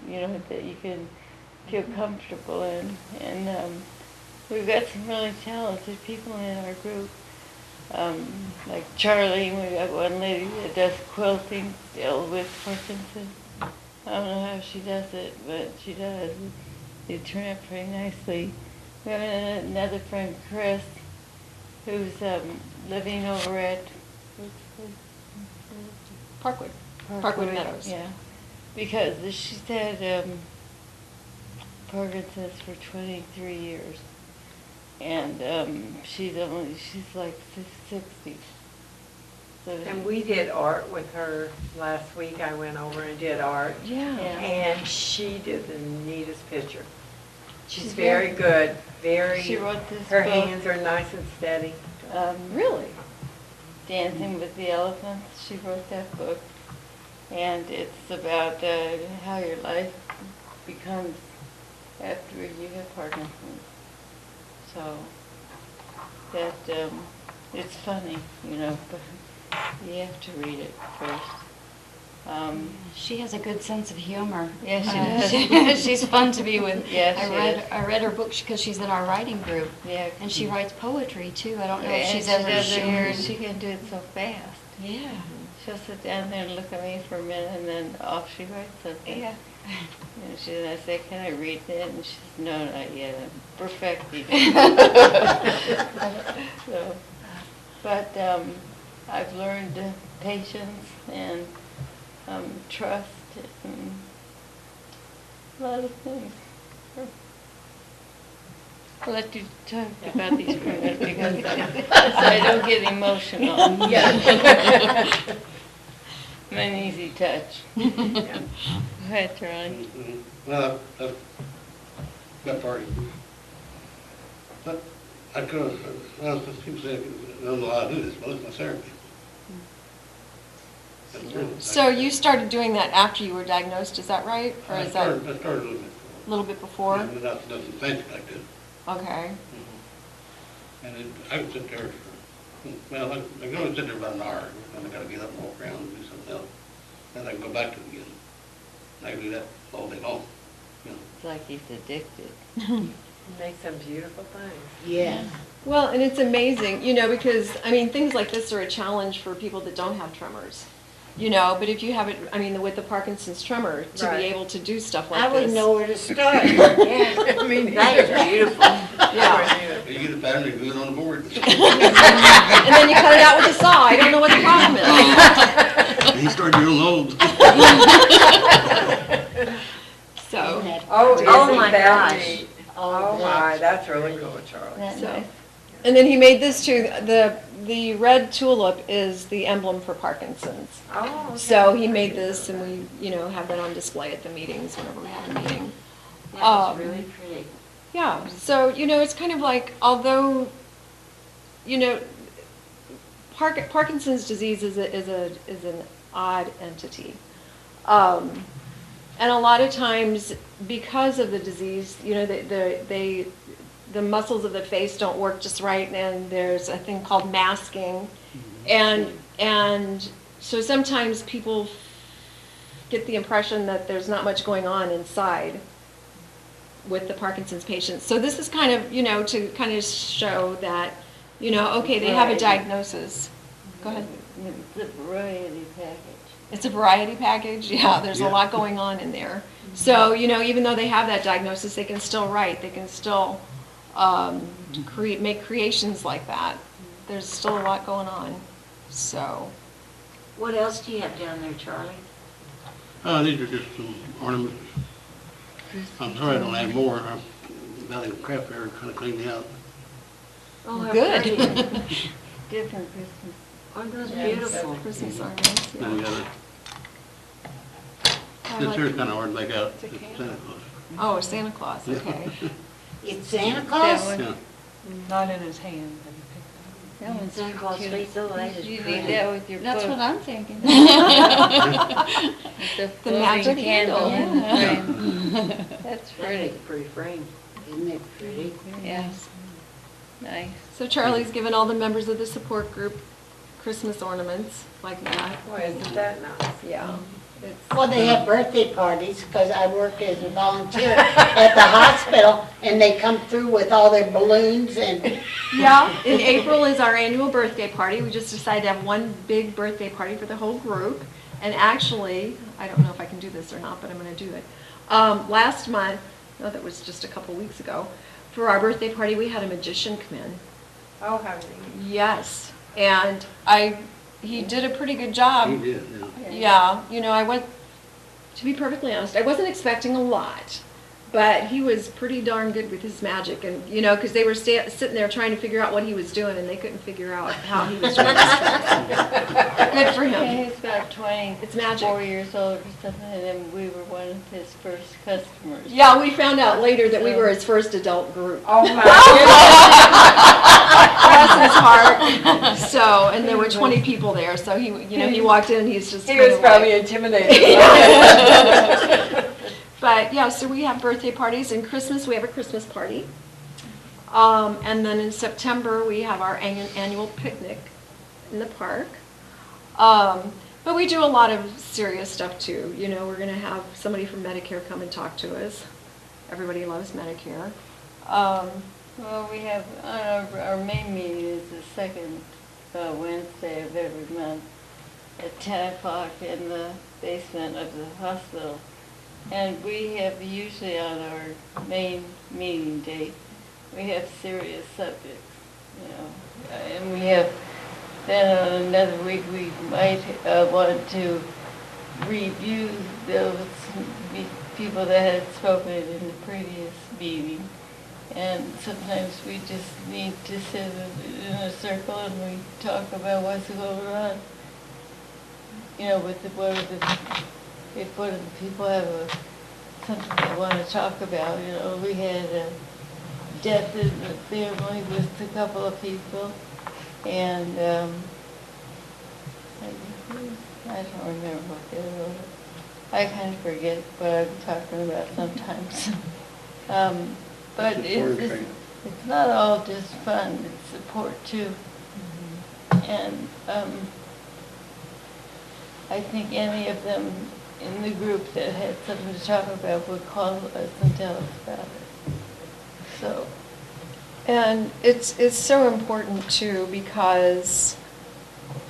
that you can feel comfortable in. And we've got some really talented people in our group. Like Charlie, we got one lady that does quilting still with Parkinson's. I don't know how she does it, but she does. They turn out pretty nicely. We have another friend, Chris, who's living over at Parkwood Meadows. Yeah, because she's had Parkinson's for 23 years, and she's like 60. So And we did art with her last week. I went over and did art. yeah. And she did the neatest picture. She's She's very good, She wrote this her book. hands are nice and steady. Really? Dancing with the Elephants. She wrote that book. And it's about how your life becomes after you have Parkinson's. So that it's funny, you know, but you have to read it first. She has a good sense of humor. Yeah, she does. She's fun to be with. Yeah, she is. I read her book because she's in our writing group, Yeah. and she writes poetry too. I don't know if And she's she ever does it here, shared. she can do it so fast. Yeah. She'll sit down there and look at me for a minute, and then off she writes something. Yeah. And I say, can I read that? And she says, no, not yet, I'm perfecting it. So, but I've learned patience and trust and a lot of things. I'll let you talk about these for a minute because I don't get emotional. Yeah. I'm an easy touch. Go ahead, Charlie. Well, that party. But I could, well, people say, I don't know how to do this, but it's my therapy. That's really- So you started doing that after you were diagnosed, is that right? Or I is that started a little bit. a little bit before? Yeah, but nothing fancy like that. Okay. And I would sit there for, well, I can only sit there about an hour, and I gotta get up and walk around and do something else. Then I can go back to it again. And I can do that all day long, you know. It's like he's addicted. Make some beautiful things. Yeah. Well, and it's amazing, you know, because, I mean, things like this are a challenge for people that don't have tremors. You know, but if you have it, I mean, with the Parkinson's tremor, to Right. be able to do stuff like I this. wouldn't know where to start. I mean, That is beautiful. Yeah. You get a pattern, you do it on the board. And then you cut it out with a saw. I don't know what the problem is. And he started doing loads. So, Oh, Oh my isn't that gosh. neat? Oh my, that's really cool, Charlie. That's So- nice. and then he made this too, the red tulip is the emblem for Parkinson's. Oh, okay. So he made this and we, you know, have that on display at the meetings whenever we have a meeting. That's really pretty. Yeah, so, you know, it's kind of like, although, you know, Parkinson's disease is an odd entity. And a lot of times, because of the disease, you know, the muscles of the face don't work just right, and there's a thing called masking. And so sometimes people get the impression that there's not much going on inside with the Parkinson's patients. So this is kind of, you know, to kind of show that, you know, okay, they have a diagnosis. Go ahead. It's a variety package. It's a variety package, yeah, there's a Yeah. lot going on in there. So, you know, even though they have that diagnosis, they can still write, they can still make creations like that. There's still a lot going on, so. What else do you have down there, Charlie? These are just some ornaments. I'm sorry I don't have more. Valley Craft Fair kind of cleaned me out. Oh, how Good. pretty. Different Christmas. Aren't those Yes, beautiful? Christmas ornaments, Then we yeah. got I this like- here's kind of hard to make out. It's Santa Claus. Oh, Santa Claus, okay. It's Santa Claus? That Yeah. one, Not in his hand, but he that one's Santa Claus cute. face, oh, that is You need pretty. that with your book. That's what I'm thinking. The magic floating candle. Yeah. That's That pretty. is a pretty frame. Isn't it pretty? Yes. Nice. So Charlie's given all the members of the support group Christmas ornaments like that. Boy, isn't that nice? Yeah. Well, they have birthday parties, because I work as a volunteer at the hospital, and they come through with all their balloons and, Yeah, in April is our annual birthday party. We just decided to have one big birthday party for the whole group. And actually, I don't know if I can do this or not, but I'm going to do it. Last month, no, that was just a couple weeks ago, for our birthday party, we had a magician come in. Oh, how neat. Yes, and he did a pretty good job. He did, yeah. Yeah, you know, to be perfectly honest, I wasn't expecting a lot, But he was pretty darn good with his magic, and you know, because they were sitting there trying to figure out what he was doing, and they couldn't figure out how he was doing his tricks. Good for Yeah, him. he's about 24 It's magic. years old or something, and we were one of his first customers. Yeah, we found out later that we were his first adult group. Oh, my Bless his heart. So, and there were 20 people there, so he, you know, he walked in, he's just. He was kinda probably like- intimidated. But yeah, so we have birthday parties, and Christmas, we have a Christmas party. And then in September, we have our annual picnic in the park. But we do a lot of serious stuff too. You know, we're gonna have somebody from Medicare come and talk to us. Everybody loves Medicare. Well, we have, our main meeting is the second Wednesday of every month at 10 o'clock in the basement of the hospital. And we have usually on our main meeting date, we have serious subjects, you know. And we have, then on another week, we might want to review those people that had spoken in the previous meeting. And sometimes we just need to sit in a circle and we talk about what's going on. You know, with if one of the people have something they want to talk about, you know, we had a death in the family with a couple of people, and I don't remember what they were. I kind of forget what I'm talking about sometimes. But it's not all just fun, it's support too. And I think any of them in the group that had something to talk about would call us and tell us about it. So, And it's so important too, because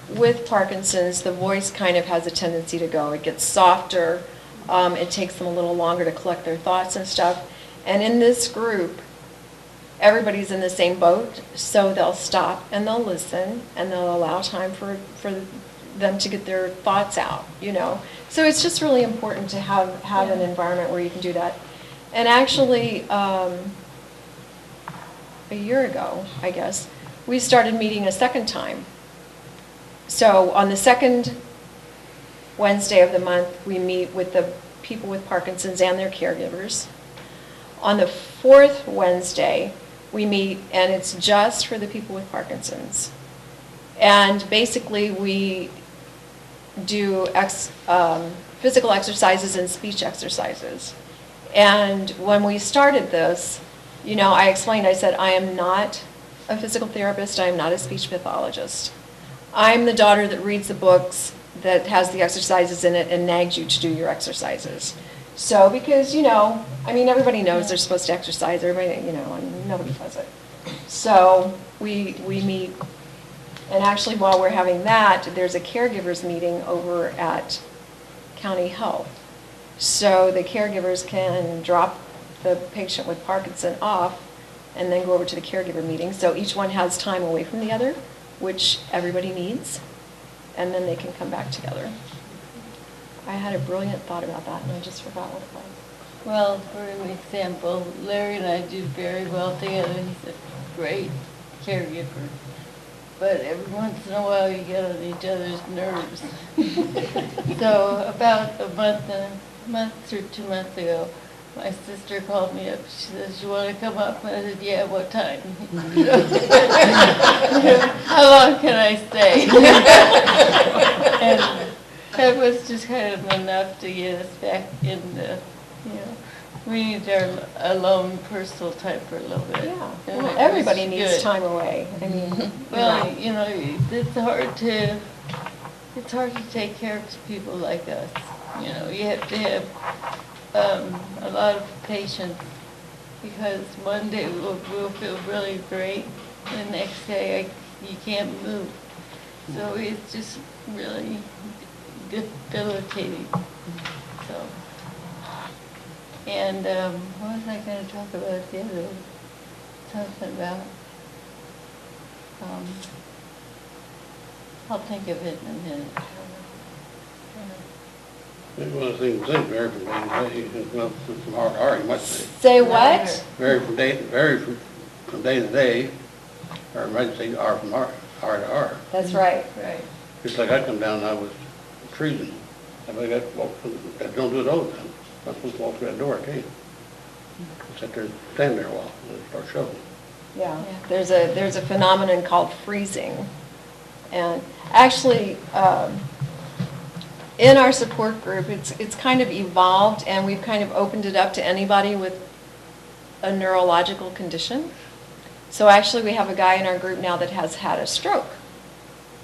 with Parkinson's, the voice kind of has a tendency to go. It gets softer. It takes them a little longer to collect their thoughts and stuff. And in this group, everybody's in the same boat, so they'll stop and they'll listen and they'll allow time for them to get their thoughts out, you know. So it's just really important to have an environment where you can do that. And actually, a year ago, I guess, we started meeting a second time. So on the second Wednesday of the month, we meet with the people with Parkinson's and their caregivers. On the fourth Wednesday, we meet, and it's just for the people with Parkinson's. And basically, we do physical exercises and speech exercises. And when we started this, you know, I explained, I said, I am not a physical therapist, I am not a speech pathologist. I'm the daughter that reads the books that has the exercises in it and nags you to do your exercises. So, because, you know, I mean, everybody knows they're supposed to exercise, everybody, you know, and nobody does it. So, we meet, and actually while we're having that, there's a caregivers meeting over at County Health. So the caregivers can drop the patient with Parkinson off and then go over to the caregiver meeting. So each one has time away from the other, which everybody needs, and then they can come back together. I had a brilliant thought about that, and I just forgot what it was. well, for an example, Larry and I do very well together. He's a great caregiver. But every once in a while, you get on each other's nerves. So about a month or 2 months ago, my sister called me up. She says, "You want to come up?" I said, "Yeah, what time?" How long can I stay? And that was just kind of enough to get us back in the, you know, we need our alone personal time for a little bit. Yeah, And well, it everybody was needs good. time away. I mean, Well, you know, it's hard to take care of people like us. You know, you have to have a lot of patience, because one day we'll feel really great, the next day you can't move. So it's just really debilitating. So, and what was I going to talk about the other one? Something about, I'll think of it in a minute. One of the things that vary from day to day, well, from hour to hour, you might say. Say what? Vary from day to day, or you might say hour from hour to hour. That's right. Right. Just like I come down and I was freezing. I don't do it all the time. I'm supposed to walk through that door, I can't. Sit there, stand there a while, and start shoveling. Yeah, there's a phenomenon called freezing. And actually, in our support group, it's kind of evolved, and we've kind of opened it up to anybody with a neurological condition. So actually, we have a guy in our group now that has had a stroke.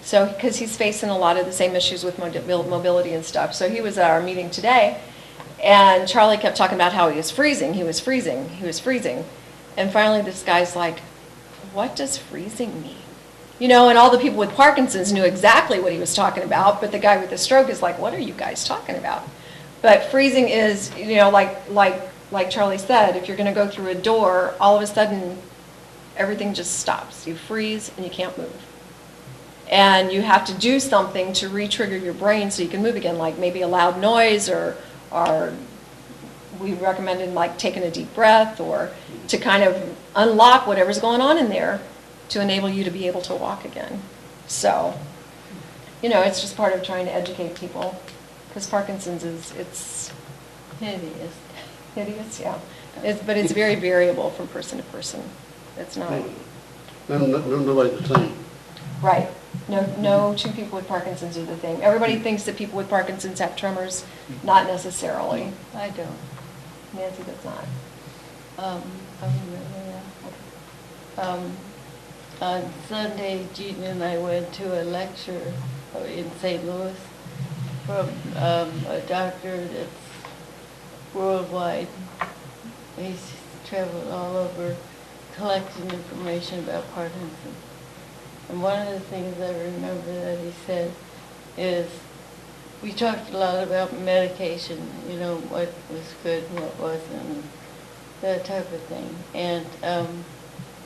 So, because he's facing a lot of the same issues with mobility and stuff. So he was at our meeting today, and Charlie kept talking about how he was freezing. And finally, this guy's like, what does freezing mean? You know, and all the people with Parkinson's knew exactly what he was talking about, but the guy with the stroke is like, what are you guys talking about? But freezing is, you know, like Charlie said, if you're going to go through a door, all of a sudden, everything just stops. You freeze and you can't move. And you have to do something to re-trigger your brain so you can move again, like maybe a loud noise, or we recommended like taking a deep breath, or to kind of unlock whatever's going on in there to enable you to be able to walk again. So, you know, it's just part of trying to educate people, because Parkinson's it's Hideous. hideous, yeah. But it's very variable from person to person. It's not. Nobody's the same. Right. No two people with Parkinson's are the same. Everybody thinks that people with Parkinson's have tremors. Not necessarily. I don't. Nancy does not. I remember that. On Sunday, Jean and I went to a lecture in St. Louis from a doctor that's worldwide. He's traveled all over collecting information about Parkinson's. And one of the things I remember that he said is, we talked a lot about medication, you know, what was good and what wasn't, that type of thing. And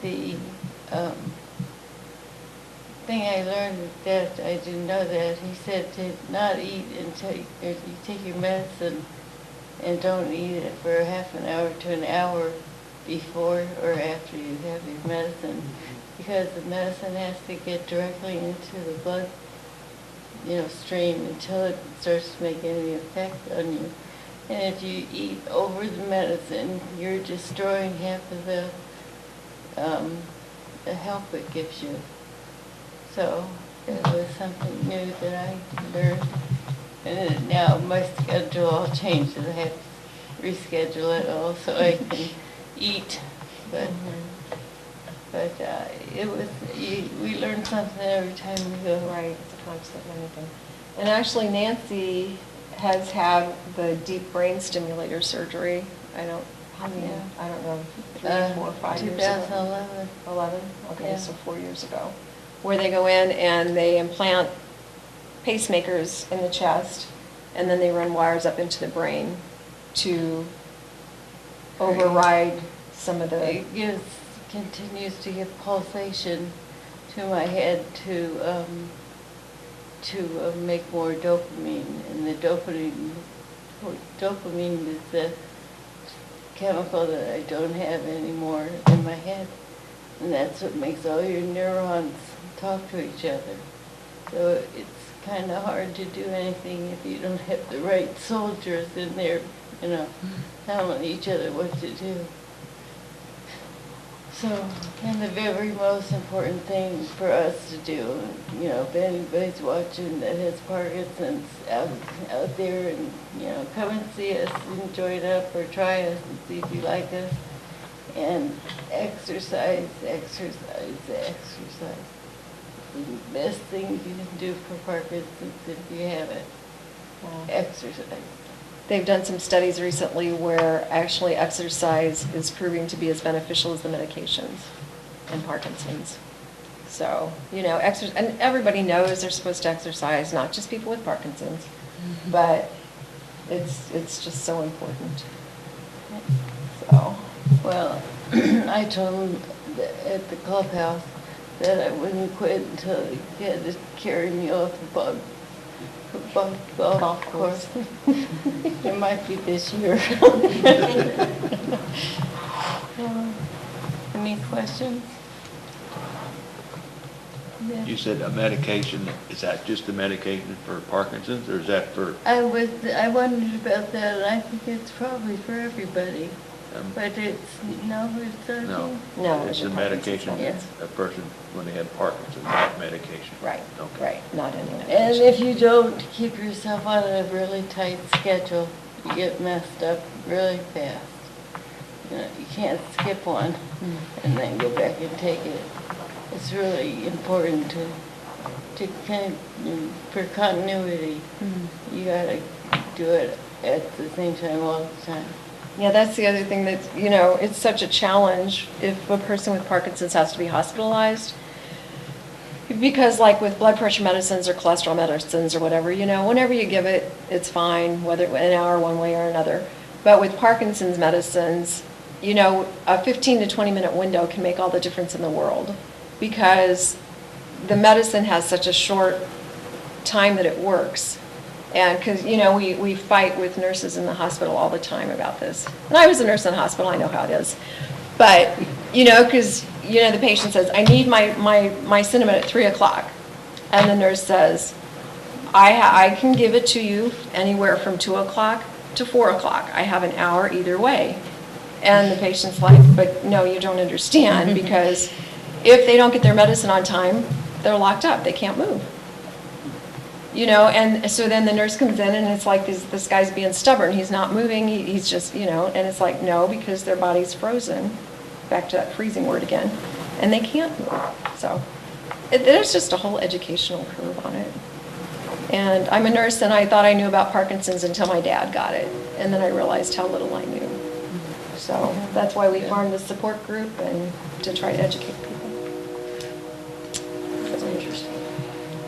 the thing I learned with that, I didn't know that, he said to not eat until you take your medicine, and don't eat it for half an hour to an hour before or after you have your medicine, because the medicine has to get directly into the blood, you know, stream until it starts to make any effect on you. And if you eat over the medicine, you're destroying half of the help it gives you. So it was something new that I learned. And now my schedule all changed, and I have to reschedule it all so I can eat. But it was, we learn something every time we go. Right, it's a constant learning thing. And actually, Nancy has had the deep brain stimulator surgery. I don't know, 3, 4, 5 years ago. 2011. 11? Okay, Yeah. so 4 years ago. Where they go in and they implant pacemakers in the chest, and then they run wires up into the brain to override some of the... It continues to give pulsation to my head to make more dopamine, and the dopamine is the chemical that I don't have anymore in my head, and that's what makes all your neurons talk to each other. So it's kind of hard to do anything if you don't have the right soldiers in there, you know, telling each other what to do. So, and the very most important thing for us to do, you know, if anybody's watching that has Parkinson's out there, and, you know, come and see us, enjoy it up, or try us and see if you like us. And exercise. The best thing you can do for Parkinson's if you have it. Exercise. They've done some studies recently where actually exercise is proving to be as beneficial as the medications in Parkinson's. So, you know, and everybody knows they're supposed to exercise, not just people with Parkinson's, but it's just so important. So, Well, I told him at the clubhouse that I wouldn't quit until he had to carry me off the bug. golf course. It might be this year. Any questions? You said a medication, is that just a medication for Parkinson's, or is that for, I wondered about that, and I think it's probably for everybody, but it's, no, it's not. no? No, It's the a medication, Parkinson's, a person, when they have Parkinson's, not medication. Right, Okay. right, not any And medication. if you don't keep yourself on a really tight schedule, you get messed up really fast. You know, you can't skip one and then go back and take it. It's really important to kind of, for continuity, you gotta do it at the same time all the time. Yeah, that's the other thing that, you know, it's such a challenge if a person with Parkinson's has to be hospitalized. Because like with blood pressure medicines or cholesterol medicines or whatever, you know, whenever you give it, it's fine, whether an hour one way or another. But with Parkinson's medicines, you know, a 15 to 20 minute window can make all the difference in the world because the medicine has such a short time that it works. And because, you know, we fight with nurses in the hospital all the time about this. And I was a nurse in the hospital, I know how it is. But, you know, because, you know, the patient says, I need my cinnamon at 3 o'clock. And the nurse says, I can give it to you anywhere from 2 o'clock to 4 o'clock. I have an hour either way. And the patient's like, but no, you don't understand, because if they don't get their medicine on time, they're locked up, they can't move. You know, and so then the nurse comes in and it's like this guy's being stubborn, he's not moving, he's just, you know, and it's like, no, because their body's frozen, back to that freezing word again, and they can't move. So there's just a whole educational curve on it. And I'm a nurse and I thought I knew about Parkinson's until my dad got it, and then I realized how little I knew. So that's why we formed this support group and to try to educate people. That's interesting.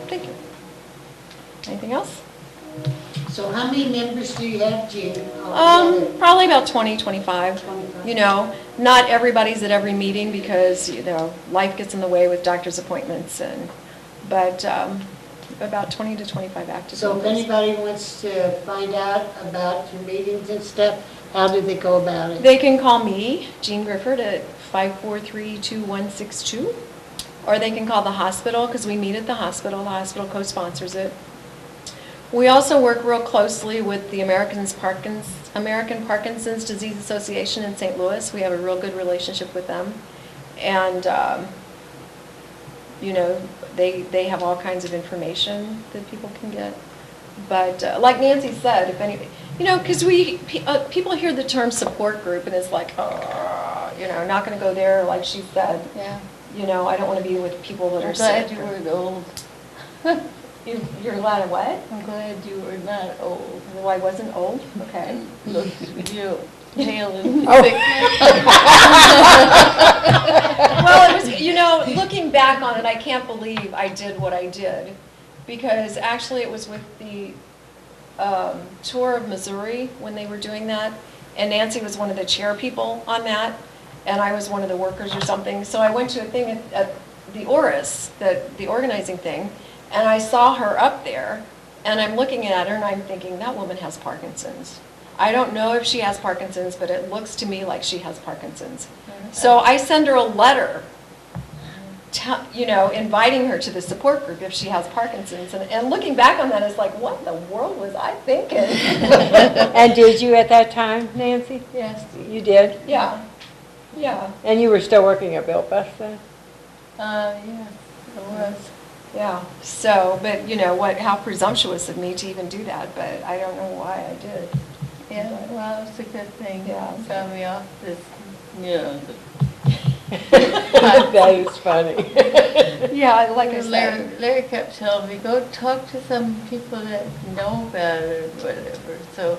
Thank you. Anything else? So how many members do you have, Jean? altogether? Probably about 20, 25. 25. You know, not everybody's at every meeting because, you know, life gets in the way with doctor's appointments but about 20 to 25 active So if members. anybody wants to find out about your meetings and stuff, how do they go about it? They can call me, Jean Grifford, at 543-2162, or they can call the hospital, because we meet at the hospital co-sponsors it. We also work real closely with the American Parkinson's Disease Association in St. Louis. We have a real good relationship with them. And, you know, they have all kinds of information that people can get. But like Nancy said, if any, you know, because people hear the term support group and it's like, oh, you know, not going to go there, like she said. Yeah. You know, I don't want to be with people that are I'm glad sick. you weren't old. You're glad of what? I'm glad you were not old. Well, I wasn't old? Okay. Look, you pale and Oh. sick. Well, it was, you know, looking back on it, I can't believe I did what I did. Because actually it was with the tour of Missouri when they were doing that. And Nancy was one of the chair people on that. And I was one of the workers or something. So I went to a thing at the ORIS, the organizing thing. And I saw her up there. And I'm looking at her and I'm thinking, that woman has Parkinson's. I don't know if she has Parkinson's, but it looks to me like she has Parkinson's. So I send her a letter, you know, inviting her to the support group if she has Parkinson's. And looking back on that, it's like, what in the world was I thinking? And did you at that time, Nancy? Yes. You did? Yeah, yeah, And you were still working at Built Bus then? Yes, it was. yeah. So, but you know, how presumptuous of me to even do that, but I don't know why I did. Yeah, well, it's a good thing. Yeah. It got me off this, you know, That is funny. Yeah, like I said. Larry kept telling me, go talk to some people that know about it or whatever. So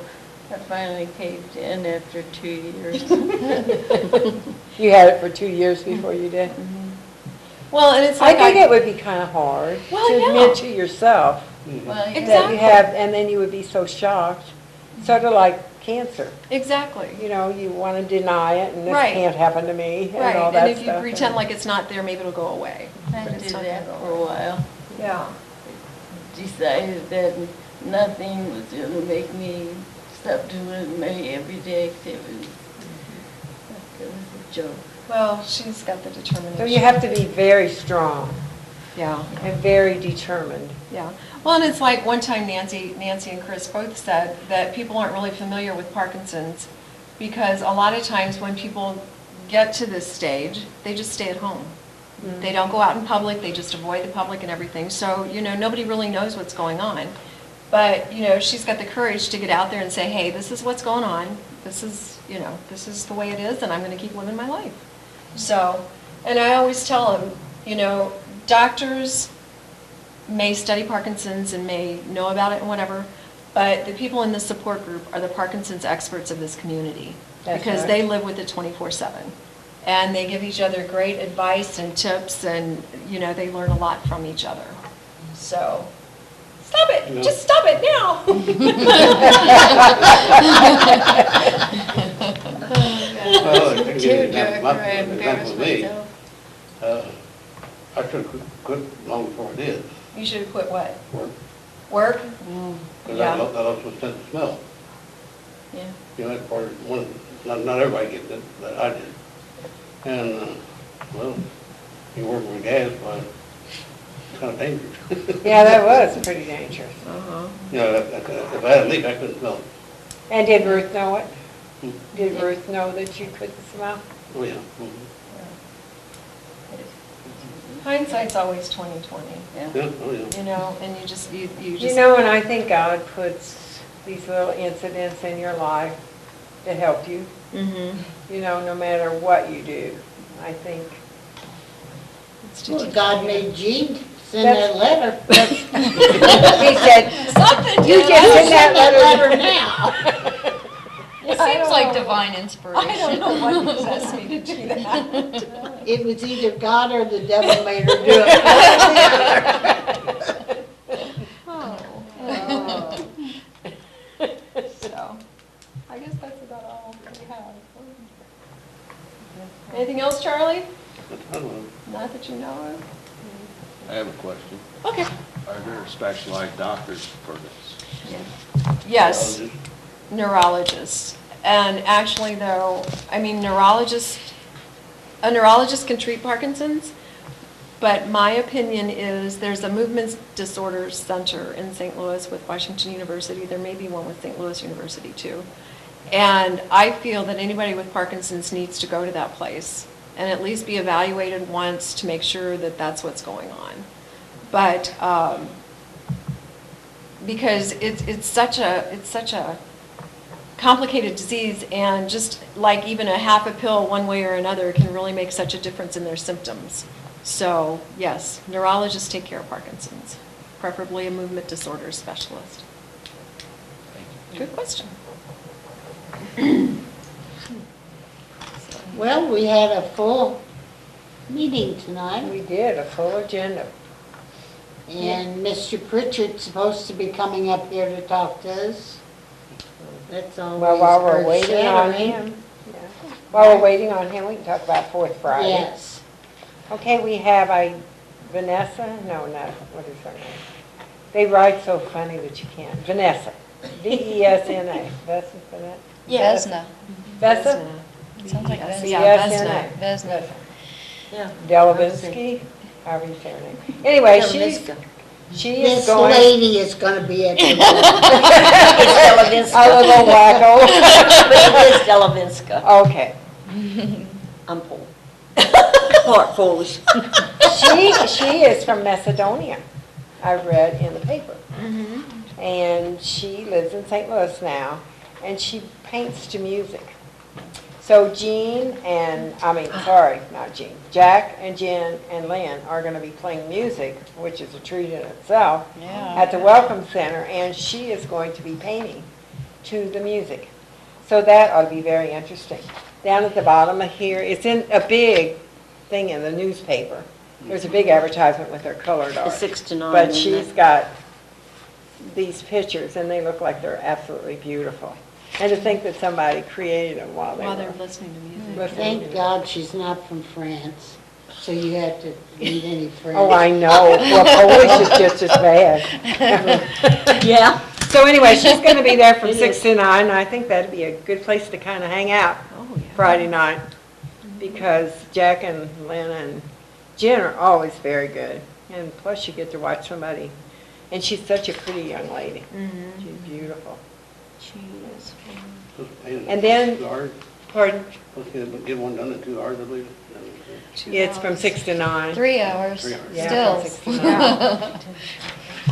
I finally caved in after 2 years. You had it for 2 years before you did? Well, and it's I like think it would be kind of hard Well, to yeah. admit to yourself Well, that you Exactly. have, and then you would be so shocked, sort of like cancer. Exactly. You know, you want to deny it, and this Right. can't happen to me, and all Right, that and if you stuff. pretend like it's not there, maybe it'll go away. I But it's did not that gonna go for a while. Yeah. decided that nothing was gonna make me stop doing my everyday activities. It was a joke. Well, she's got the determination. So you have to be very strong Yeah, and very determined. yeah. Well, and it's like one time Nancy and Chris both said that people aren't really familiar with Parkinson's because a lot of times when people get to this stage, they just stay at home. They don't go out in public, they just avoid the public and everything. So, nobody really knows what's going on. But, she's got the courage to get out there and say, hey, this is what's going on. This is, this is the way it is, and I'm going to keep living my life. So, and I always tell them, doctors may study Parkinson's and may know about it and whatever, but the people in the support group are the Parkinson's experts of this community. That's Because right. they live with it 24/7. And they give each other great advice and tips, and, they learn a lot from each other. So, stop it, Yeah. just stop it now. Well, I can give you an Tearjerker, example. I embarrassed Example of me. myself. I should have quit long before I did, You should have quit what? work, Work? because Yeah. I lost my sense of smell. Yeah. That's part of one, not everybody gets it, but I did. And, well, you work with gas, but it's kind of dangerous. Yeah, that was pretty dangerous. If I had a leak, I couldn't smell it. And did Ruth know it? Hmm. Did Ruth know that you couldn't smell? Oh, yeah. Mhm. Hindsight's always 20/20, Yeah, oh, yeah. and you just. And I think God puts these little incidents in your life to help you, Mm-hmm. no matter what you do. I think. Well, God made Gene send That's- that letter. He said, Something you did. just Send send that that letter letter. now. It I seems don't like know. divine inspiration. I don't know what possessed me to do that. It was either God or the devil made her do it. So, I guess that's about all we have. Anything else, Charlie? I don't know. Not that you know of? I have a question. Okay. Are there specialized doctors for this? Yes, neurologists. And actually though, a neurologist can treat Parkinson's, but my opinion is there's a movement disorders center in St. Louis with Washington University. There may be one with St. Louis University too. And I feel that anybody with Parkinson's needs to go to that place and at least be evaluated once to make sure that that's what's going on. But, because it's such a complicated disease, and just like even a half a pill one way or another can really make such a difference in their symptoms. So yes, neurologists take care of Parkinson's, preferably a movement disorders specialist. Good question. Well, we had a full meeting tonight, We did, a full agenda. and Mr. Pritchard's supposed to be coming up here to talk to us. That's always Well, while we're waiting on earth-shattering. him, while we're waiting on him, we can talk about Fourth Friday. Yes. Okay, we have Vanessa, no, what is her name? They write so funny that you can't. Vanessa, V-E-S-N-A. Vanessa? Vesna. Vesa? Sounds like Vesna. Yeah, V-S-N-A. Vesna. Yeah. Delavinsky, however you say her name. Anyway, she is This going. lady is gonna be at the It's A little wacko. But it is Delavinska. Okay. I'm full. Part foolish. She is from Macedonia, I read in the paper. And she lives in St. Louis now, and she paints to music. So Jack and Jen and Lynn are going to be playing music, which is a treat in itself, at the Welcome Center, and she is going to be painting to the music. So that ought to be very interesting. Down at the bottom of here, it's in a big thing in the newspaper. There's a big advertisement with her colored art. The 6 to 9. But isn't she's it? got these pictures, and they look like they're absolutely beautiful. And to think that somebody created them while they While were they're listening to music. listening to Thank God she's not from France. So you have to meet any friends. Oh, I know. Well, Polish is just as bad. Yeah. So anyway, she's gonna be there from 6 to 9, and I think that'd be a good place to kind of hang out Friday night, because Jack and Lynn and Jen are always very good, and plus you get to watch somebody, and she's such a pretty young lady. She's beautiful. She is. And then- 2 hours. Pardon? Okay, but get one done in 2 hours, I believe. It's from 6 to 9. 3 hours, 3 hours. Yeah, still. from 6 to 9.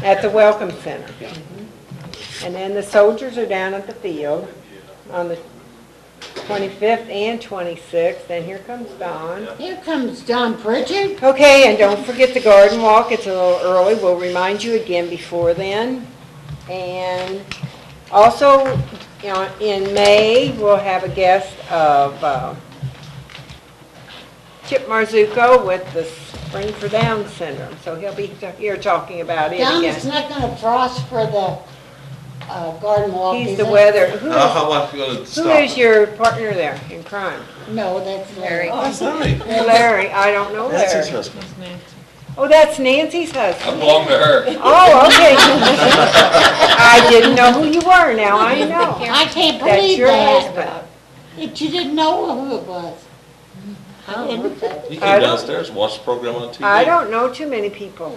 At the Welcome Center. Yeah. And then the soldiers are down at the field on the 25th and 26th, and here comes Don. Here comes Don Pritchard. Okay, and don't forget the garden walk, it's a little early, we'll remind you again before then. And also, you know, in May, we'll have a guest of Chip Marzuko with the Spring for Down syndrome, so he'll be here talking about it Don's again. not gonna frost for the garden walk, He's is the he? weather, How am I going to who stop is it? your partner there in crime? No, that's Larry. Oh, it's not me. Larry, I don't know That's his Larry. husband. Oh, that's Nancy's I husband. belong to her. Oh, okay. I didn't know who you were, now I know. I can't That's believe your that, husband. that you didn't know who it was. I didn't. He I came don't- downstairs, watched the program on TV. I don't know too many people.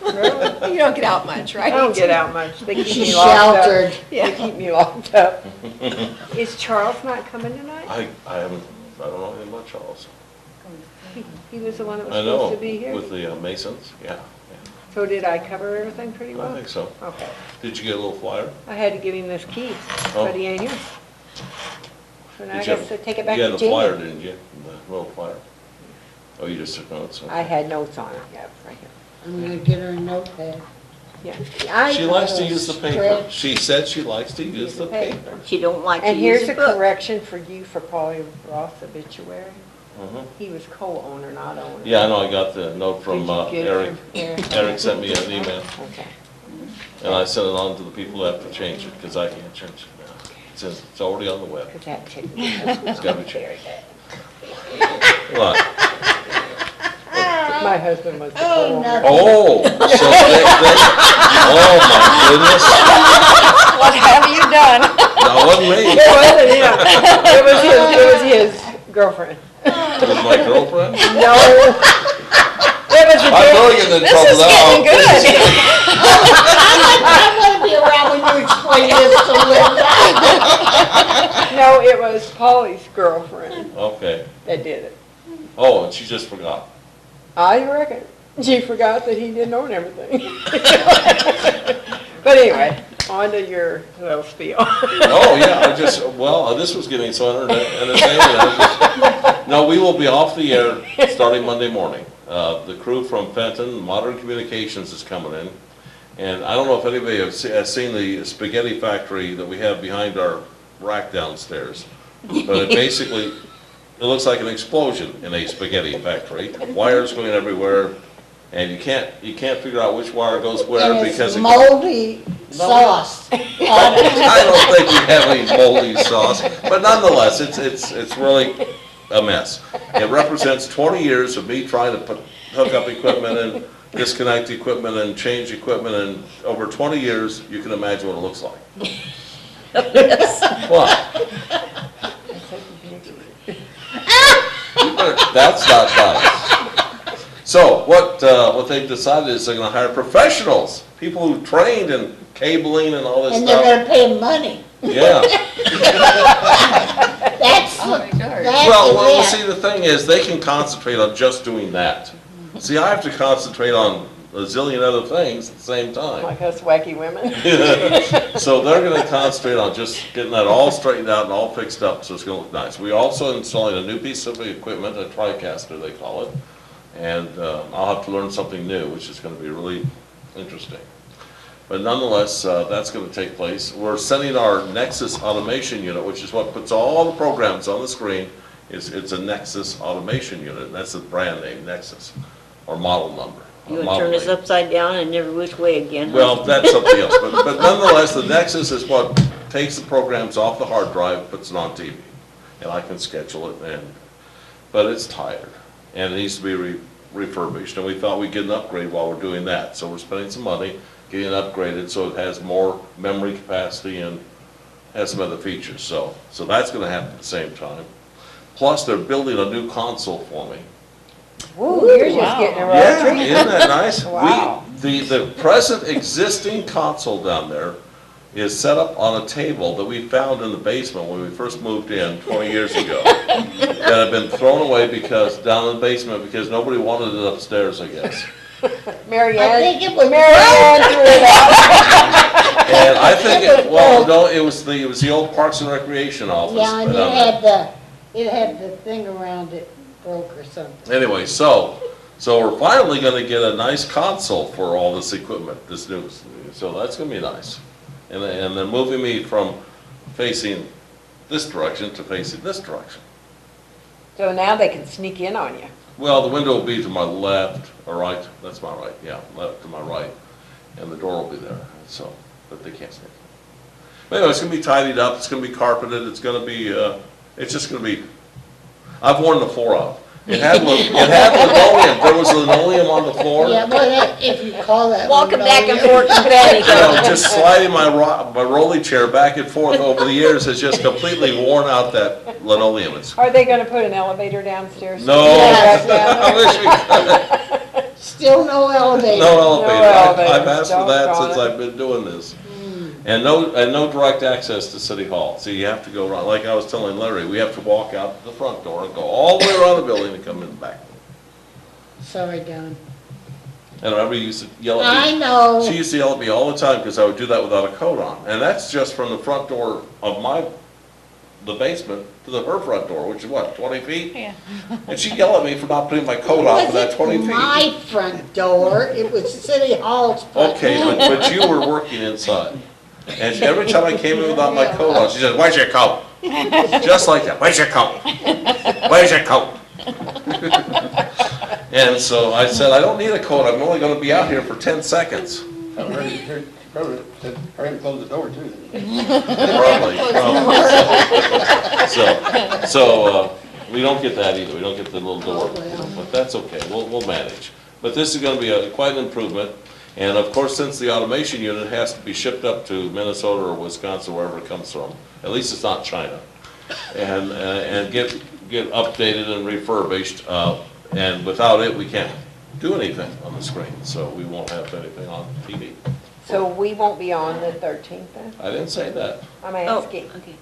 Really? You don't get out much, I right? don't get out much. They keep She's me locked up. sheltered. They keep me locked up. Is Charles not coming tonight? I don't know anything about Charles. He was the one that was I know, supposed to be here? with the Masons, yeah, So did I cover everything pretty I well? think so. Okay. Did you get a little flyer? I had to give him this key, Oh. but he ain't here. So now I Did you guess have- to take it back You to had the flyer, Jamie. didn't you? The little flyer? Oh, you just took notes? okay. I had notes on it, yeah, right here. I'm gonna get her a notepad. Yeah. She likes to use the paper. Stretch. She said she likes to use the paper. She don't like to And use here's a a book. correction for you for Polly Ross obituary. Mhm. He was co-owner, not owner. Yeah, I know, I got the note from Did you get it Eric. from Eric? Eric sent me an email, Okay. and I sent it on to the people who have to change it, because I can't change it now. It's already on the web. Because that ticked It's gotta be very changed. bad. What? My husband was the Oh, co-owner. no. Oh, so oh my goodness. What have you done? No, it wasn't me. It wasn't him. It was his girlfriend. It was my girlfriend. No. It was a I'm really getting in trouble now. I'm gonna be around when you explain this to Linda. No, it was Polly's girlfriend Okay. that did it. Oh, and she just forgot. I reckon. She forgot that he didn't own everything. But anyway, on to your little spiel. Oh, yeah, this was getting so entertaining. No, we will be off the air starting Monday morning. The crew from Fenton, Modern Communications is coming in. And I don't know if anybody has seen the spaghetti factory that we have behind our rack downstairs. But it looks like an explosion in a spaghetti factory. Wires going everywhere, and you can't figure out which wire goes where And because it's it moldy sauce. I don't think we have any moldy sauce, but nonetheless, it's really a mess. It represents 20 years of me trying to hook up equipment and disconnect equipment and change equipment, and over 20 years, you can imagine what it looks like. What? That's not nice. So what they've decided is they're going to hire professionals, people who trained in cabling and all this And stuff. they're gonna pay 'em money. Yeah. That's, Oh my God. that's Well, it. see, the thing is, they can concentrate on just doing that. See, I have to concentrate on a zillion other things at the same time. Like us wacky women. So they're gonna concentrate on just getting that all straightened out and all fixed up, so it's gonna look nice. We're also installing a new piece of equipment, a TriCaster they call it, and I'll have to learn something new, which is gonna be really interesting. But nonetheless, that's gonna take place. We're sending our Nexus automation unit, which is what puts all the programs on the screen. It's a Nexus automation unit, and that's the brand name, Nexus, or model number. You would model turn us name. upside down and every which way again. huh? Well, that's something else, but nonetheless, the Nexus is what takes the programs off the hard drive, puts it on TV, and I can schedule it, but it's tired. and it needs to be refurbished, and we thought we'd get an upgrade while we're doing that. So we're spending some money getting it upgraded so it has more memory capacity and has some other features. So that's gonna happen at the same time. Plus, they're building a new console for me. Woo, you're just getting a real treat. Isn't that nice? Wow. The present existing console down there is set up on a table that we found in the basement when we first moved in 20 years ago. That had been thrown away down in the basement because nobody wanted it upstairs, I guess. Mary I Ann, think it was. Mary Ann threw it out. And I think, it was the old Parks and Recreation office. Yeah, and down there. it had the thing around it broke or something. Anyway, so we're finally gonna get a nice console for all this equipment, this new, so that's gonna be nice. And they're moving me from facing this direction to facing this direction. So now they can sneak in on you. Well, the window will be to my left, or right, that's my right, yeah, left to my right, and the door will be there, so, but they can't sneak in. But anyway, it's gonna be tidied up, it's gonna be carpeted, it's gonna be, it's just gonna be, I've worn the floor out. It had linoleum, there was linoleum on the floor. Yeah, well, if you call that. Walking back and linoleum. forth to bed. You know, just sliding my rolly chair back and forth over the years has just completely worn out that linoleum. It's, Are they gonna put an elevator downstairs? no, Yeah, I wish we could. Still no elevator. No elevator. elevator. I've asked for that Doggone since it. I've been doing this. And no direct access to City Hall. So you have to go around, like I was telling Larry, we have to walk out the front door and go all the way around the building and come in the back. Sorry, Don. And I remember you used to yell at me. I know. She used to yell at me all the time because I would do that without a coat on. And that's just from the front door of the basement to her front door, which is what, 20 feet? Yeah. And she'd yell at me for not putting my coat on for that 20 It feet. wasn't my front door, it was City Hall's front. Okay, but you were working inside. And every time I came in without my coat on, she said, "Where's your coat?" Just like that, "Where's your coat? Where's your coat?" And so I said, "I don't need a coat, I'm only gonna be out here for 10 seconds." Probably said, hurry and close the door too. Probably. So, we don't get that either, we don't get the little door, but that's okay, we'll manage. But this is gonna be quite an improvement, and of course, since the automation unit has to be shipped up to Minnesota or Wisconsin, wherever it comes from, at least it's not China, and get updated and refurbished, and without it, we can't do anything on the screen, so we won't have anything on TV. So we won't be on the 13th then? I didn't say that. I'm asking. Okay.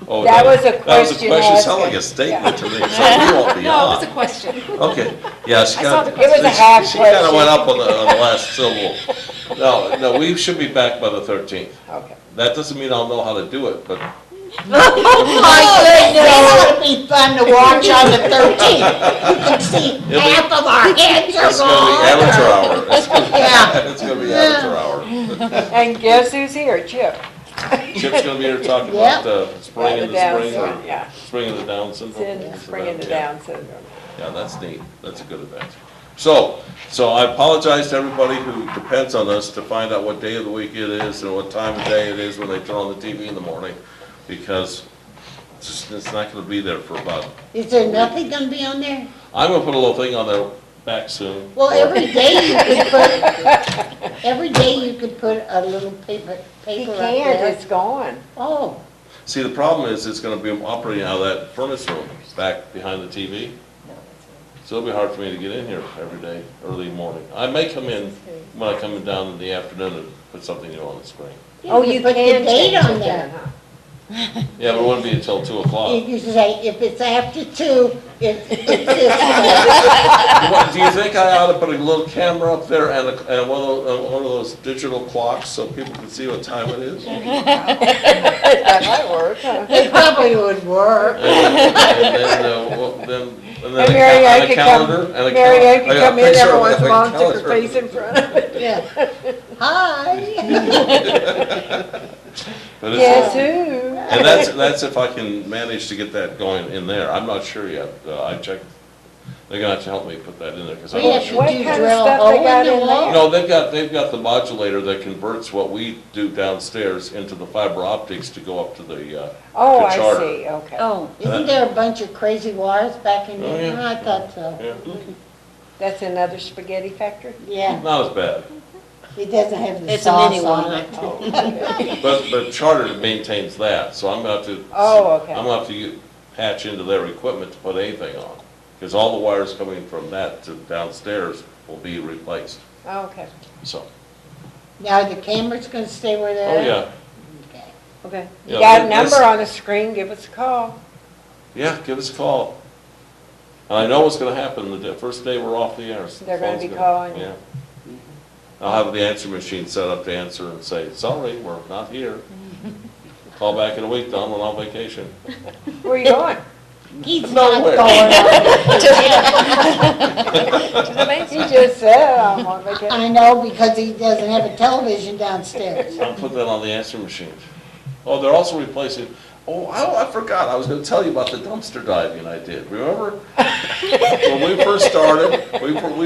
Oh, That was a That was a question question, asked. sounded like a statement to me, so Yeah. we won't be No, it was on. a question. Okay, yeah, she I saw got. the It was a half She kinda question. went up on the last syllable. No, we should be back by the 13th. Okay. That doesn't mean I'll know how to do it, but That would be fun to watch on the 13th. You can see half of our heads are it's gonna be amateur gone. hour. It's gonna be- Yeah. It's gonna be amateur hour. And guess who's here? Chip. Chip's gonna be here talking Yep. about spring The in the Down spring, syndrome, or yeah. spring of the Down syndrome. It's bringing the Yeah. Down syndrome. Yeah, that's neat. That's a good event. So I apologize to everybody who depends on us to find out what day of the week it is and what time of day it is when they turn on the TV in the morning, because it's not gonna be there for about, Is there nothing gonna be on there? I'm gonna put a little thing on there back soon. Well, every day you could put a little paper He up there. can't, it's gone. Oh, See, the problem is it's gonna be operating out of that furnace room back behind the TV. So it'll be hard for me to get in here every day, early morning. I may come in when I come in down in the afternoon and put something new on the screen. Oh, you put the can date change on it there. then, huh? Yeah, but it wouldn't be until 2 o'clock. You say, if it's after 2, it's this way. Do you think I ought to put a little camera up there and one of those digital clocks so people can see what time it is? That might work, huh? It probably would work. And And then Mary Ann a could calendar, come, and a Mary Ann I could got a come in picture every of once in a a while and stick her calendar. face in front of it. Yeah. Hi. But it's- Guess who? And that's if I can manage to get that going in there. I'm not sure yet. I checked They're gonna have to help me put that in there, because I We have don't to sure. What do kind of drill a stuff hole they got in the in wall. there? No, they've got the modulator that converts what we do downstairs into the fiber optics to go up to the Oh, the I charter. see, okay. Oh, Isn't there a bunch of crazy wires back in Oh, there? yeah. I thought so. Yeah, That's another spaghetti factory? Yeah, not as bad, it doesn't have the it's a mini sauce one. on it. Oh, okay. but Charter maintains that, so I'm gonna have to. Oh, okay. I'm gonna have to patch into their equipment to put anything on, because all the wires coming from that to downstairs will be replaced, Oh, okay. so. Now, the camera's gonna stay where Oh, they're at? yeah, Okay. Okay. You Yeah, got a this- number on the screen, give us a call. yeah, give us a call. And I know what's gonna happen the first day we're off the air. They're gonna Phone's be calling you. Yeah. I'll have the answer machine set up to answer and say, sorry, we're not here. Call back in a week, Don, we're on vacation. Where are you going? He's not Nowhere. going He just said I'm on vacation. I know, because he doesn't have a television downstairs. I'll put that on the answer machine. Oh, they're also replacing, I forgot, I was gonna tell you about the dumpster diving I did, remember? When we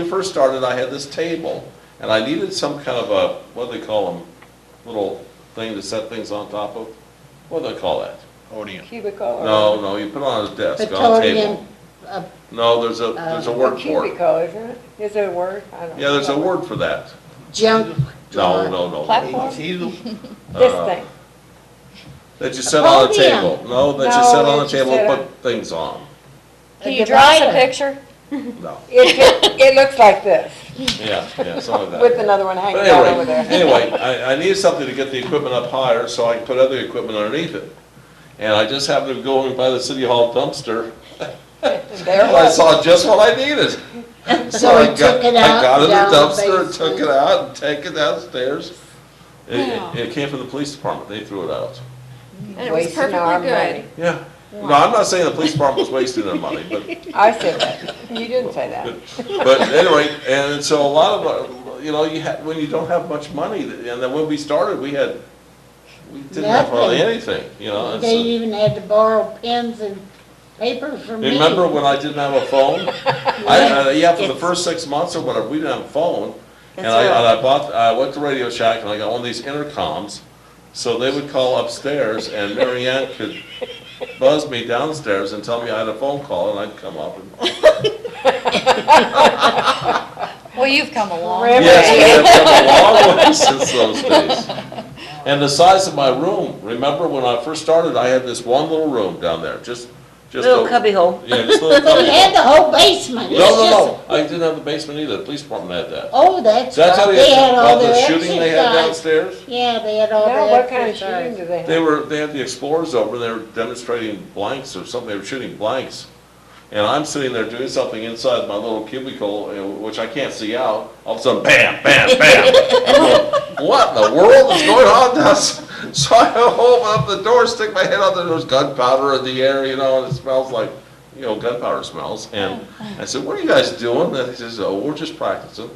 first started, I had this table, and I needed some kind of a, what do they call them, little thing to set things on top of? What do they call that? Podium. Cubicle or? No, you put it on a desk, on a Petroleum, table. No, there's a A word for it. cubicle, isn't it? Is there a word? I don't Yeah, there's a know. word for that. junk drawer. No. Platform? This Uh, thing. That you set on a podium. table. No, that you No, set on a that you table, set and on- put things on. Can you draw us a divider. picture? No, It looks like this, yeah, something like that. with another one hanging But down over there. anyway, I needed something to get the equipment up higher so I could put other equipment underneath it. And I just happened to be going by the city hall dumpster, There and I was. saw just what I needed. So he took it I out got in the down the dumpster, and took basement. it out, and take it downstairs. It came from the police department, they threw it out. And it was Wasting our perfectly good. money. Yeah, no, I'm not saying the police department was wasting their money, but I said that. You didn't say that. But anyway, and so a lot of, when you don't have much money, and then when we started, we didn't have hardly Nothing. anything, and They so. even had to borrow pens and paper from me. Remember when I didn't have a phone? For the first 6 months or whatever, we didn't have a phone. And I went to Radio Shack and I got one of these intercoms, so they would call upstairs and Mary Ann could buzz me downstairs and tell me I had a phone call and I'd come up and. Well, you've come a long Really? way. Yes, we have come a long way since those days. And the size of my room, remember when I first started, I had this one little room down there, just. Little cubby hole. Yeah, just a little We cubby had hole. the whole basement. It's just- No, I didn't have the basement either, the police department had that. Oh, that's Did I tell right. you They had all about the their shooting they had exercise. downstairs? Yeah, they had all Now, their what kind of shooting exercise. do they have? They had the explorers over, they were demonstrating blanks or something, they were shooting blanks. And I'm sitting there doing something inside my little cubicle, which I can't see out, all of a sudden, bam, bam, bam. I'm going, what in the world is going on down? So I open up the door, stick my head out there, there's gunpowder in the air, and it smells like, gunpowder smells. And I said, what are you guys doing? And he says, oh, we're just practicing.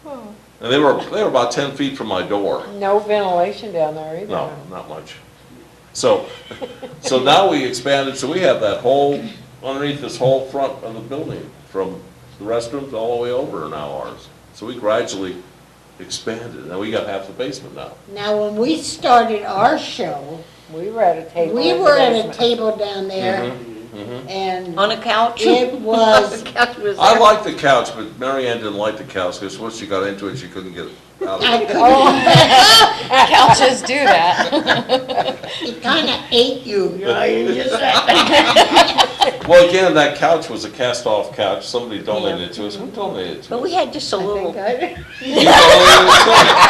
And they were about 10 feet from my door. No ventilation down there either. No, not much. So now we expanded, so we have that whole, underneath this whole front of the building, from the restrooms all the way over are now ours. So we gradually expanded, and we got half the basement now. Now, when we started our show, We were at a table we in the were at a basement. table down there, and On a couch? it was, The couch was I there. liked the couch, but Mary Ann didn't like the couch, because once she got into it, she couldn't get out of I it. couldn't, Couches do that. it kind of ate you, you know, you just Well, again, that couch was a cast-off couch, somebody donated it to us. Who donated it to But us? we had just a little, You donated it to us?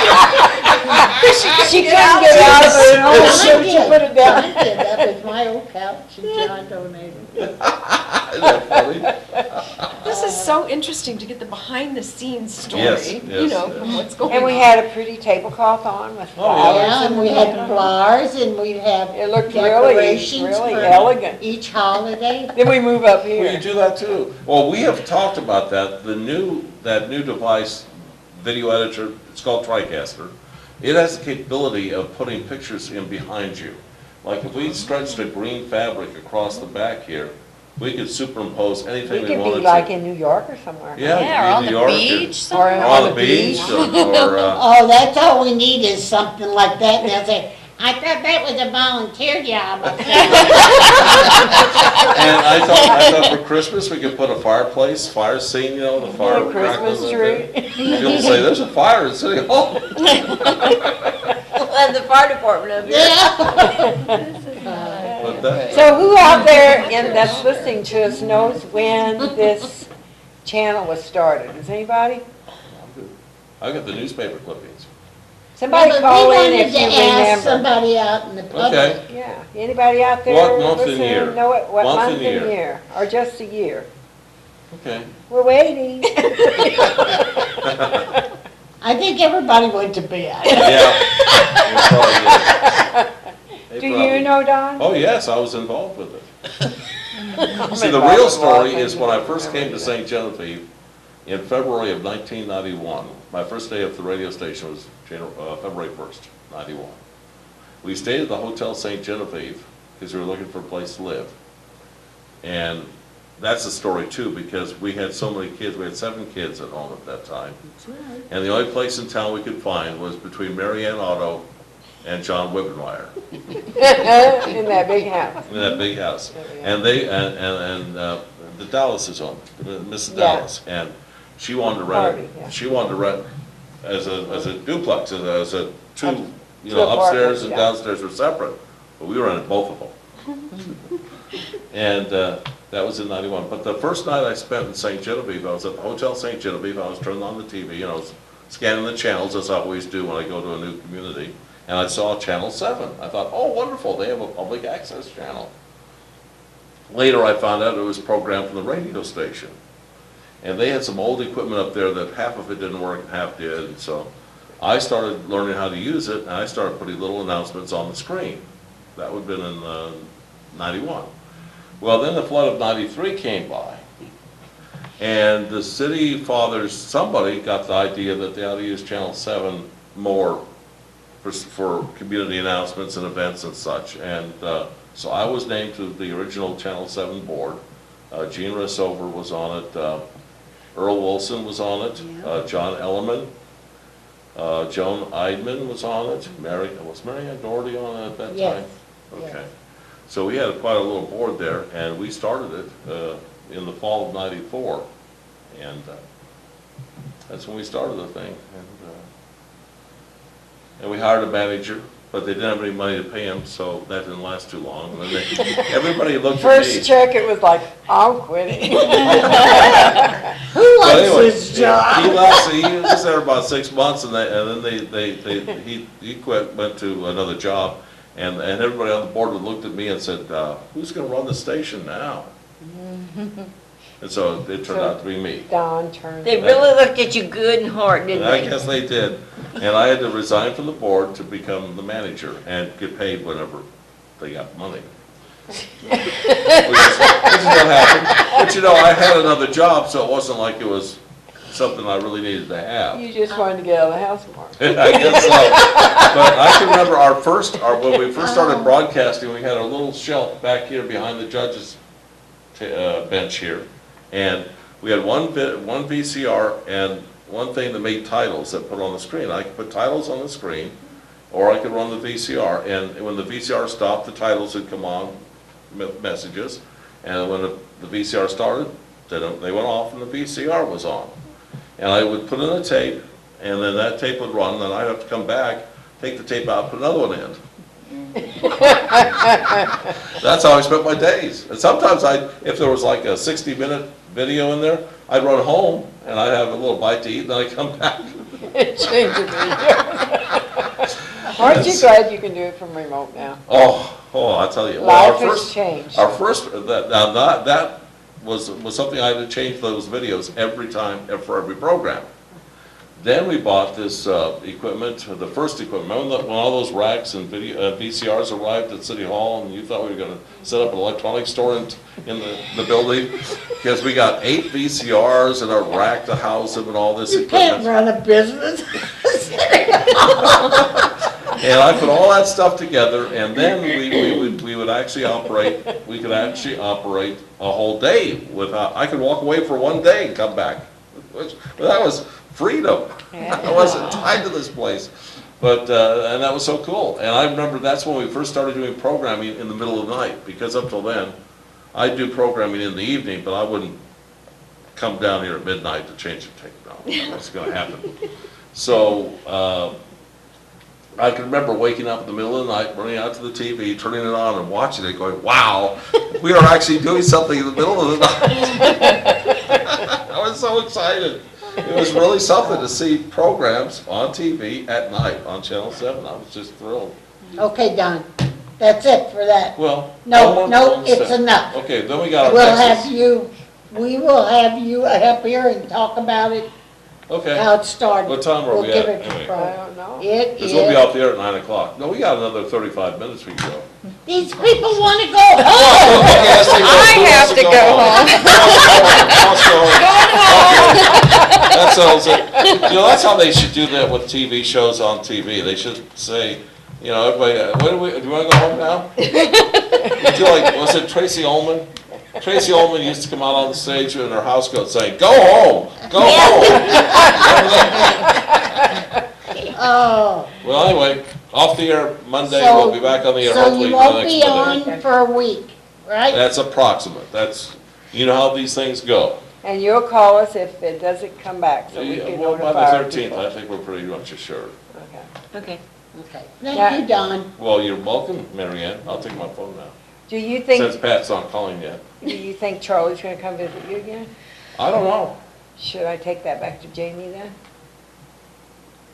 She couldn't get out of it, I so she did. put it down. I did. That was my old couch, and John donated it. Isn't that funny? This is so interesting to get the behind-the-scenes story, Yes, you yes, know, yes. from what's going on. And we had a pretty tablecloth on with Oh, yeah. flowers. Yeah, and we had flowers, and we'd have It looked decorations really for elegant. each holiday. Then we move up Well, you here. do that too. Well, we have talked about that, that new device, video editor, it's called TriCaster. It has the capability of putting pictures in behind you. Like if we stretched a green fabric across the back here, we could superimpose We anything we could be wanted like to. in New York or somewhere. Yeah, Yeah, or it on could be the New York or- beach Or somewhere. Or on the beach, or, Oh, that's all we need is something like that, and they'll say, I thought that was a volunteer job. and I thought for Christmas, we could put a fireplace, fire scene, the fire. Yeah, Christmas crackling. People say, there's a fire in City Hall. And the fire department up here. Yeah. But that, So who out there that's listening to us knows when this channel was started? Is anybody? I got the newspaper clippings. Somebody But call we in wanted if you to ask remember. somebody out in the public. Okay. Yeah, anybody out there What month and listening year? know it, what Month month and and year. year? Or just a year? Okay. We're waiting. I think everybody went to bed. Yeah. They probably did. They Do probably- you know, Don? Oh, yes, I was involved with it. I'm See, the involved real with a lot of story is things when I don't first came remember to that. St. Genevieve in February of 1991. My first day at the radio station was February 1st, 91. We stayed at the Hotel St. Genevieve because we were looking for a place to live. And that's the story too, because we had so many kids. We had 7 kids at home at that time. And the only place in town we could find was between Marianne Auto and John Wibbenmeyer In that big house. in that big house. Yeah. And they, and the Dallas is on, Mrs. Yeah. Dallas. And she wanted to rent, Harvey, yeah. she wanted to rent as a duplex, as a two, Up- you two know, upstairs apartments, and yeah. downstairs were separate. But we rented both of them. And that was in 91. But the first night I spent in St. Genevieve, I was at the Hotel St. Genevieve. I was turning on the TV, I was scanning the channels, as I always do when I go to a new community. And I saw Channel 7. I thought, oh, wonderful, they have a public access channel. Later, I found out it was programmed from the radio station. And they had some old equipment up there that half of it didn't work and half did. And so I started learning how to use it, and I started putting little announcements on the screen. That would have been in 91. Well, then the flood of 93 came by. And the city fathers, somebody got the idea that they ought to use Channel 7 more for community announcements and events and such. And so I was named to the original Channel 7 board. Gene Rissover was on it. Earl Wilson was on it. John Ellerman. Joan Eidman was on it. Was Marianne Doherty on it at that Yes, time? yes. Okay. So we had quite a little board there, and we started it in the fall of 94. And that's when we started the thing. And we hired a manager, but they didn't have any money to pay him, so that didn't last too long. And then everybody looked at me. First check, it was like, I'm quitting. Who But likes anyway, this job? he was there about 6 months, and then he quit, went to another job, and everybody on the board looked at me and said, "Who's going to run the station now?" And so it turned out to be me. Don turned. They really looked at you good and hard, didn't I they? guess they did, and I had to resign from the board to become the manager and get paid whenever they got money. Which is what happened. But I had another job, so it wasn't like it was something I really needed to have. You just wanted to get out of the house more. I guess so. But I can remember when we first started broadcasting, we had a little shelf back here behind the judge's bench here. And we had one VCR and one thing that made titles that put on the screen. I could put titles on the screen, or I could run the VCR. And when the VCR stopped, the titles would come on, messages. And when the VCR started, they went off and the VCR was on. And I would put in a tape, and then that tape would run, and then I'd have to come back, take the tape out, put another one in. That's how I spent my days. And sometimes if there was like a 60-minute video in there, I'd run home, and I'd have a little bite to eat, and then I'd come back. Change the video. Aren't you glad you can do it from remote now? Oh, I tell you. Life has changed. Our first, that was something I had to change those videos every time, for every program. Then we bought this equipment, the first equipment. Remember when all those racks and VCRs arrived at City Hall, and you thought we were going to set up an electronics store in the building? Because we got 8 VCRs and a rack to house them and all this You can't equipment. run a business. And I put all that stuff together, and then we could actually operate a whole day without, I could walk away for one day and come back. That was freedom. I wasn't tied to this place. But, and that was so cool. And I remember that's when we first started doing programming in the middle of the night, because up till then, I'd do programming in the evening, but I wouldn't come down here at midnight to change the technology. What's going to happen? So I can remember waking up in the middle of the night, running out to the TV, turning it on and watching it, going, wow, we are actually doing something in the middle of the night. I was so excited. It was really something to see programs on TV at night on Channel 7. I was just thrilled. Okay, Don, that's it for that. Well. No, no, one it's step. enough. Okay, then we got our We'll Texas. we will have you up here and talk about it, Okay. how it started. What time are we We'll give at it to anyway? Fran. I don't know. It Because we'll be is, off the air at 9 o'clock. No, we got another 35 minutes we can go. these people want to go home. Okay, let's take those. Who have wants to go home. Let's go home. That settles it. You know, that's how they should do that with TV shows on TV. They should say, you know, everybody, do you want to go home now? Would you like, was it Tracy Ullman? Tracy Ullman used to come out on the stage in her house coat saying, go home, go home. Oh, Well, anyway, off the air Monday, So- we'll be back on the air so hopefully you the won't next be Monday. on for a week, right? That's approximate. That's, you know how these things go. And you'll call us if it doesn't come back, so we can Well, notify by our the 13th, people. I think we're pretty much assured. Okay. Okay. Okay, Yeah. thank you, Don. Well, you're welcome, Mary Ann. I'll take my phone now. Do you Since think, Pat's not calling yet. do you think Charlie's gonna come visit you again? I don't know. Should I take that back to Jamie then?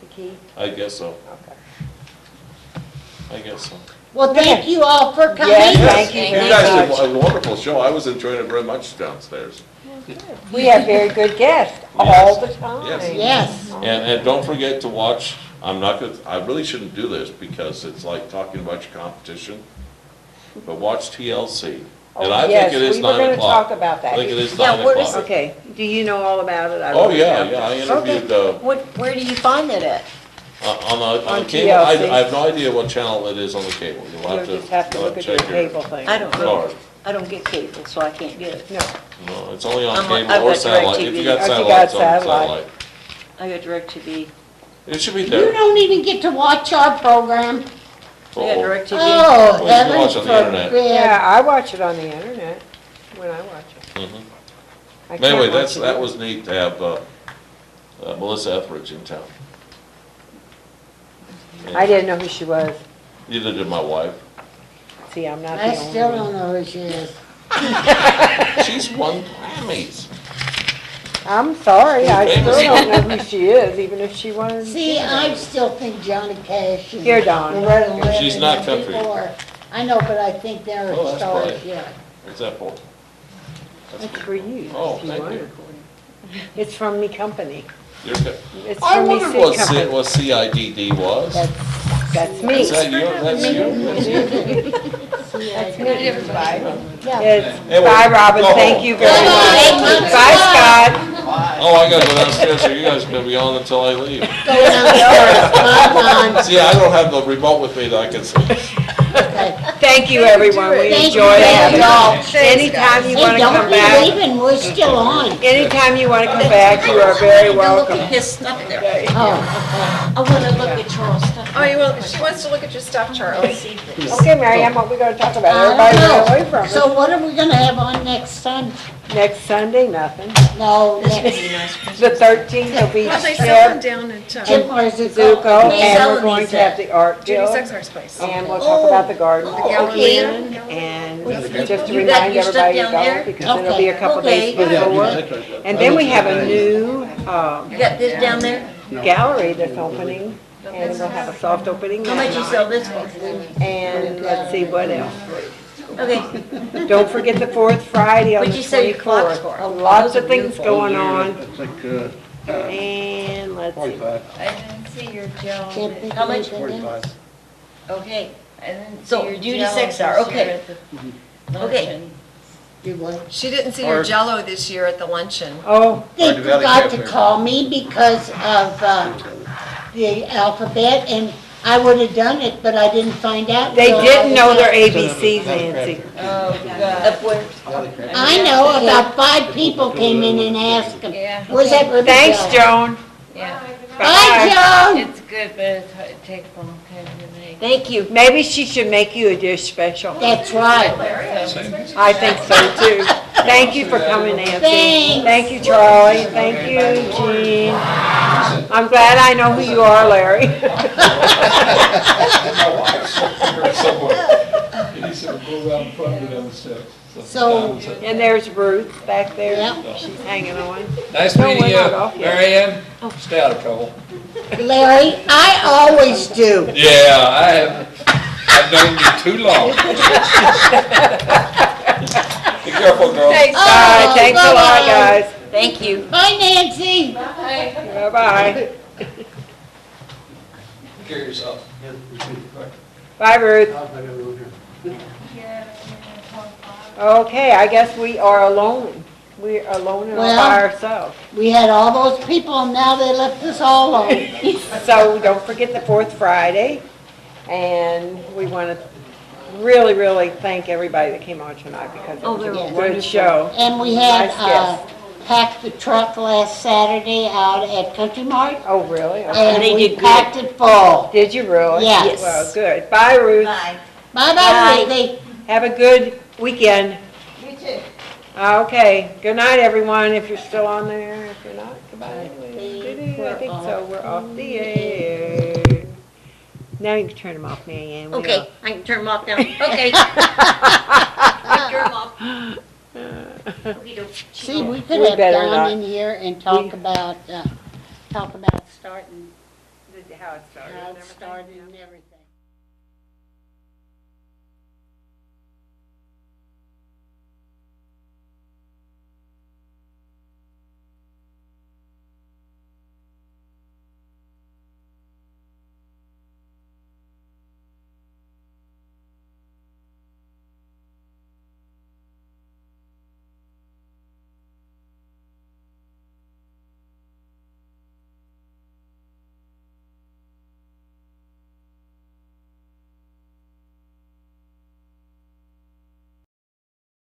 The key? I guess so. Okay. I guess so. Well, thank you all for coming. Yes, thank you You very guys much. did a wonderful show. I was enjoying it very much downstairs. We have very good guests all the time. Yes. Yes. And don't forget to watch, I really shouldn't do this because it's like talking about your competition, but watch TLC. And I think it is 9 Oh, Yes, we were gonna o'clock. talk about that. I think it is Yeah, 9 where is o'clock. Okay, do you know all about it? I Oh, don't yeah, know. yeah, I interviewed, Where do you find it at? on On the cable, I TLC. have no idea what channel it is on the cable. You'll just have to look at your check cable thing. I don't know. card. I don't get cable, so I can't get it. No, No, it's only on I'm on- cable I've or got satellite. If DirecTV. you got Oh, you satellite, got it's on satellite. satellite. I got DirecTV. It should be You there. don't even get to watch our program. I got Uh-oh. DirecTV. Oh, can heavens watch on the internet. forbid. yeah, I watch it on the internet when I watch it. Mhm. I can't Anyway, watch it. that was neat to have Melissa Etheridge in town. I didn't know who she was. Neither did my wife. See, I'm not I the only still one. don't know who she is. She's won Grammys. I'm sorry, I still Famous. don't know who she is, even if she won. See, I still think Johnny Cash and Here, Dawn. Loretta Lynn She's and not them country. people are- I know, but I think they're Oh, that's stars, bright. yeah. What's that for? It's for you. Oh, if you thank want you. it. It's from me company. You're good. It's I from me wondered seed company. what CIDD was. That's me. Is that you? That's you? That's me. Yeah. It's, Anyway, bye, Robin, go thank home. you very Bye. much. Bye, Scott. Oh, I gotta go downstairs, so you guys are gonna be on until I leave. Go downstairs, bye, Don. See, I don't have the remote with me that I can see. Okay. Thank you, everyone, we Thank you, enjoyed thank having you all. you. Anytime you Hey, wanna don't come be back, leaving, we're still on. anytime you wanna come back, you are very Look welcome. at his stuff there. Oh, I want to look at Charles' stuff. Oh, she wants to look at your stuff, Charlie. Okay, Mary Ann, what we gonna talk about? I Everybody don't ran know. away from So us. what are we gonna have on next Sunday? Next Sunday, nothing. No, This would next, be a nice Christmas. The 13th will be Well, they sell them Chip, down at where's it called? Zuko, They and sell we're them going these to have the art Judy guild. Sexar's place. And we'll talk about the garden. Okay. And You just to got remind your stuff everybody to down go, there? because it'll be a couple days Okay. before. And then we have a new You got this down there? gallery that's opening, and we'll have a soft opening How much you that sell night. this for? And let's see what else. Okay. Don't forget the fourth Friday on What'd the you sell your clocks 24th. for? Lots Those of are things beautiful. going on, It's like, and let's see. 45, I didn't see your gel. Can't think How of much? anything else. 45. Okay. I didn't see So, your Judy Jell-O Sexar, this okay. year at the Okay. luncheon. Do what? She didn't see your Jell-O this year at the luncheon. Oh, They Valley forgot to Cafe. call me because of the alphabet, and I would have done it, but I didn't find out. They until I didn't was know their out. ABCs, Nancy. I know, about 5 people came in and asked them, Yeah. where's that ribbon? Thanks, Joan. Yeah. Bye, Joan. It's good, but it takes a long time to make. Thank you. Maybe she should make you a dish special. That's right. I think so too. Thank you for coming, Nancy. Thanks. Thank you, Charlie. Thank you, Jean. I'm glad I know who you are, Larry. So, And there's Ruth back there. Yep. She's hanging on. Nice No, meeting we're you, not off yet. Mary Ann. Stay out of trouble. Larry, I always do. Yeah, I've known you too long. Be careful, girl. Bye. Oh, Thanks a lot, bye-bye. guys. Thank you. Bye, Nancy. Bye-bye. Take care of yourself. Bye, Ruth. Okay, I guess we are alone. We're alone and all Well- by ourselves. We had all those people and now they left us all alone. So don't forget the fourth Friday. And we want to really, really thank everybody that came on tonight because it was they a were good wonderful. show. And we had, Nice guests. packed the truck last Saturday out at Country Mart. Oh, really? Okay. And they we did good. packed it full. Did you really? Yes. Well, good. Bye, Ruth. Bye-bye, Ruthie. Have a good weekend. You too. Okay. Good night, everyone, if you're still on there. If you're not, goodbye. I think so. We're off the air. Now you can turn them off, Mary Ann. We Okay, I can turn them off now. Okay. Turn them off. Okey-doke. See, we could We have better gone not. in here and talk about starting, How it started how and it everything. started and everything.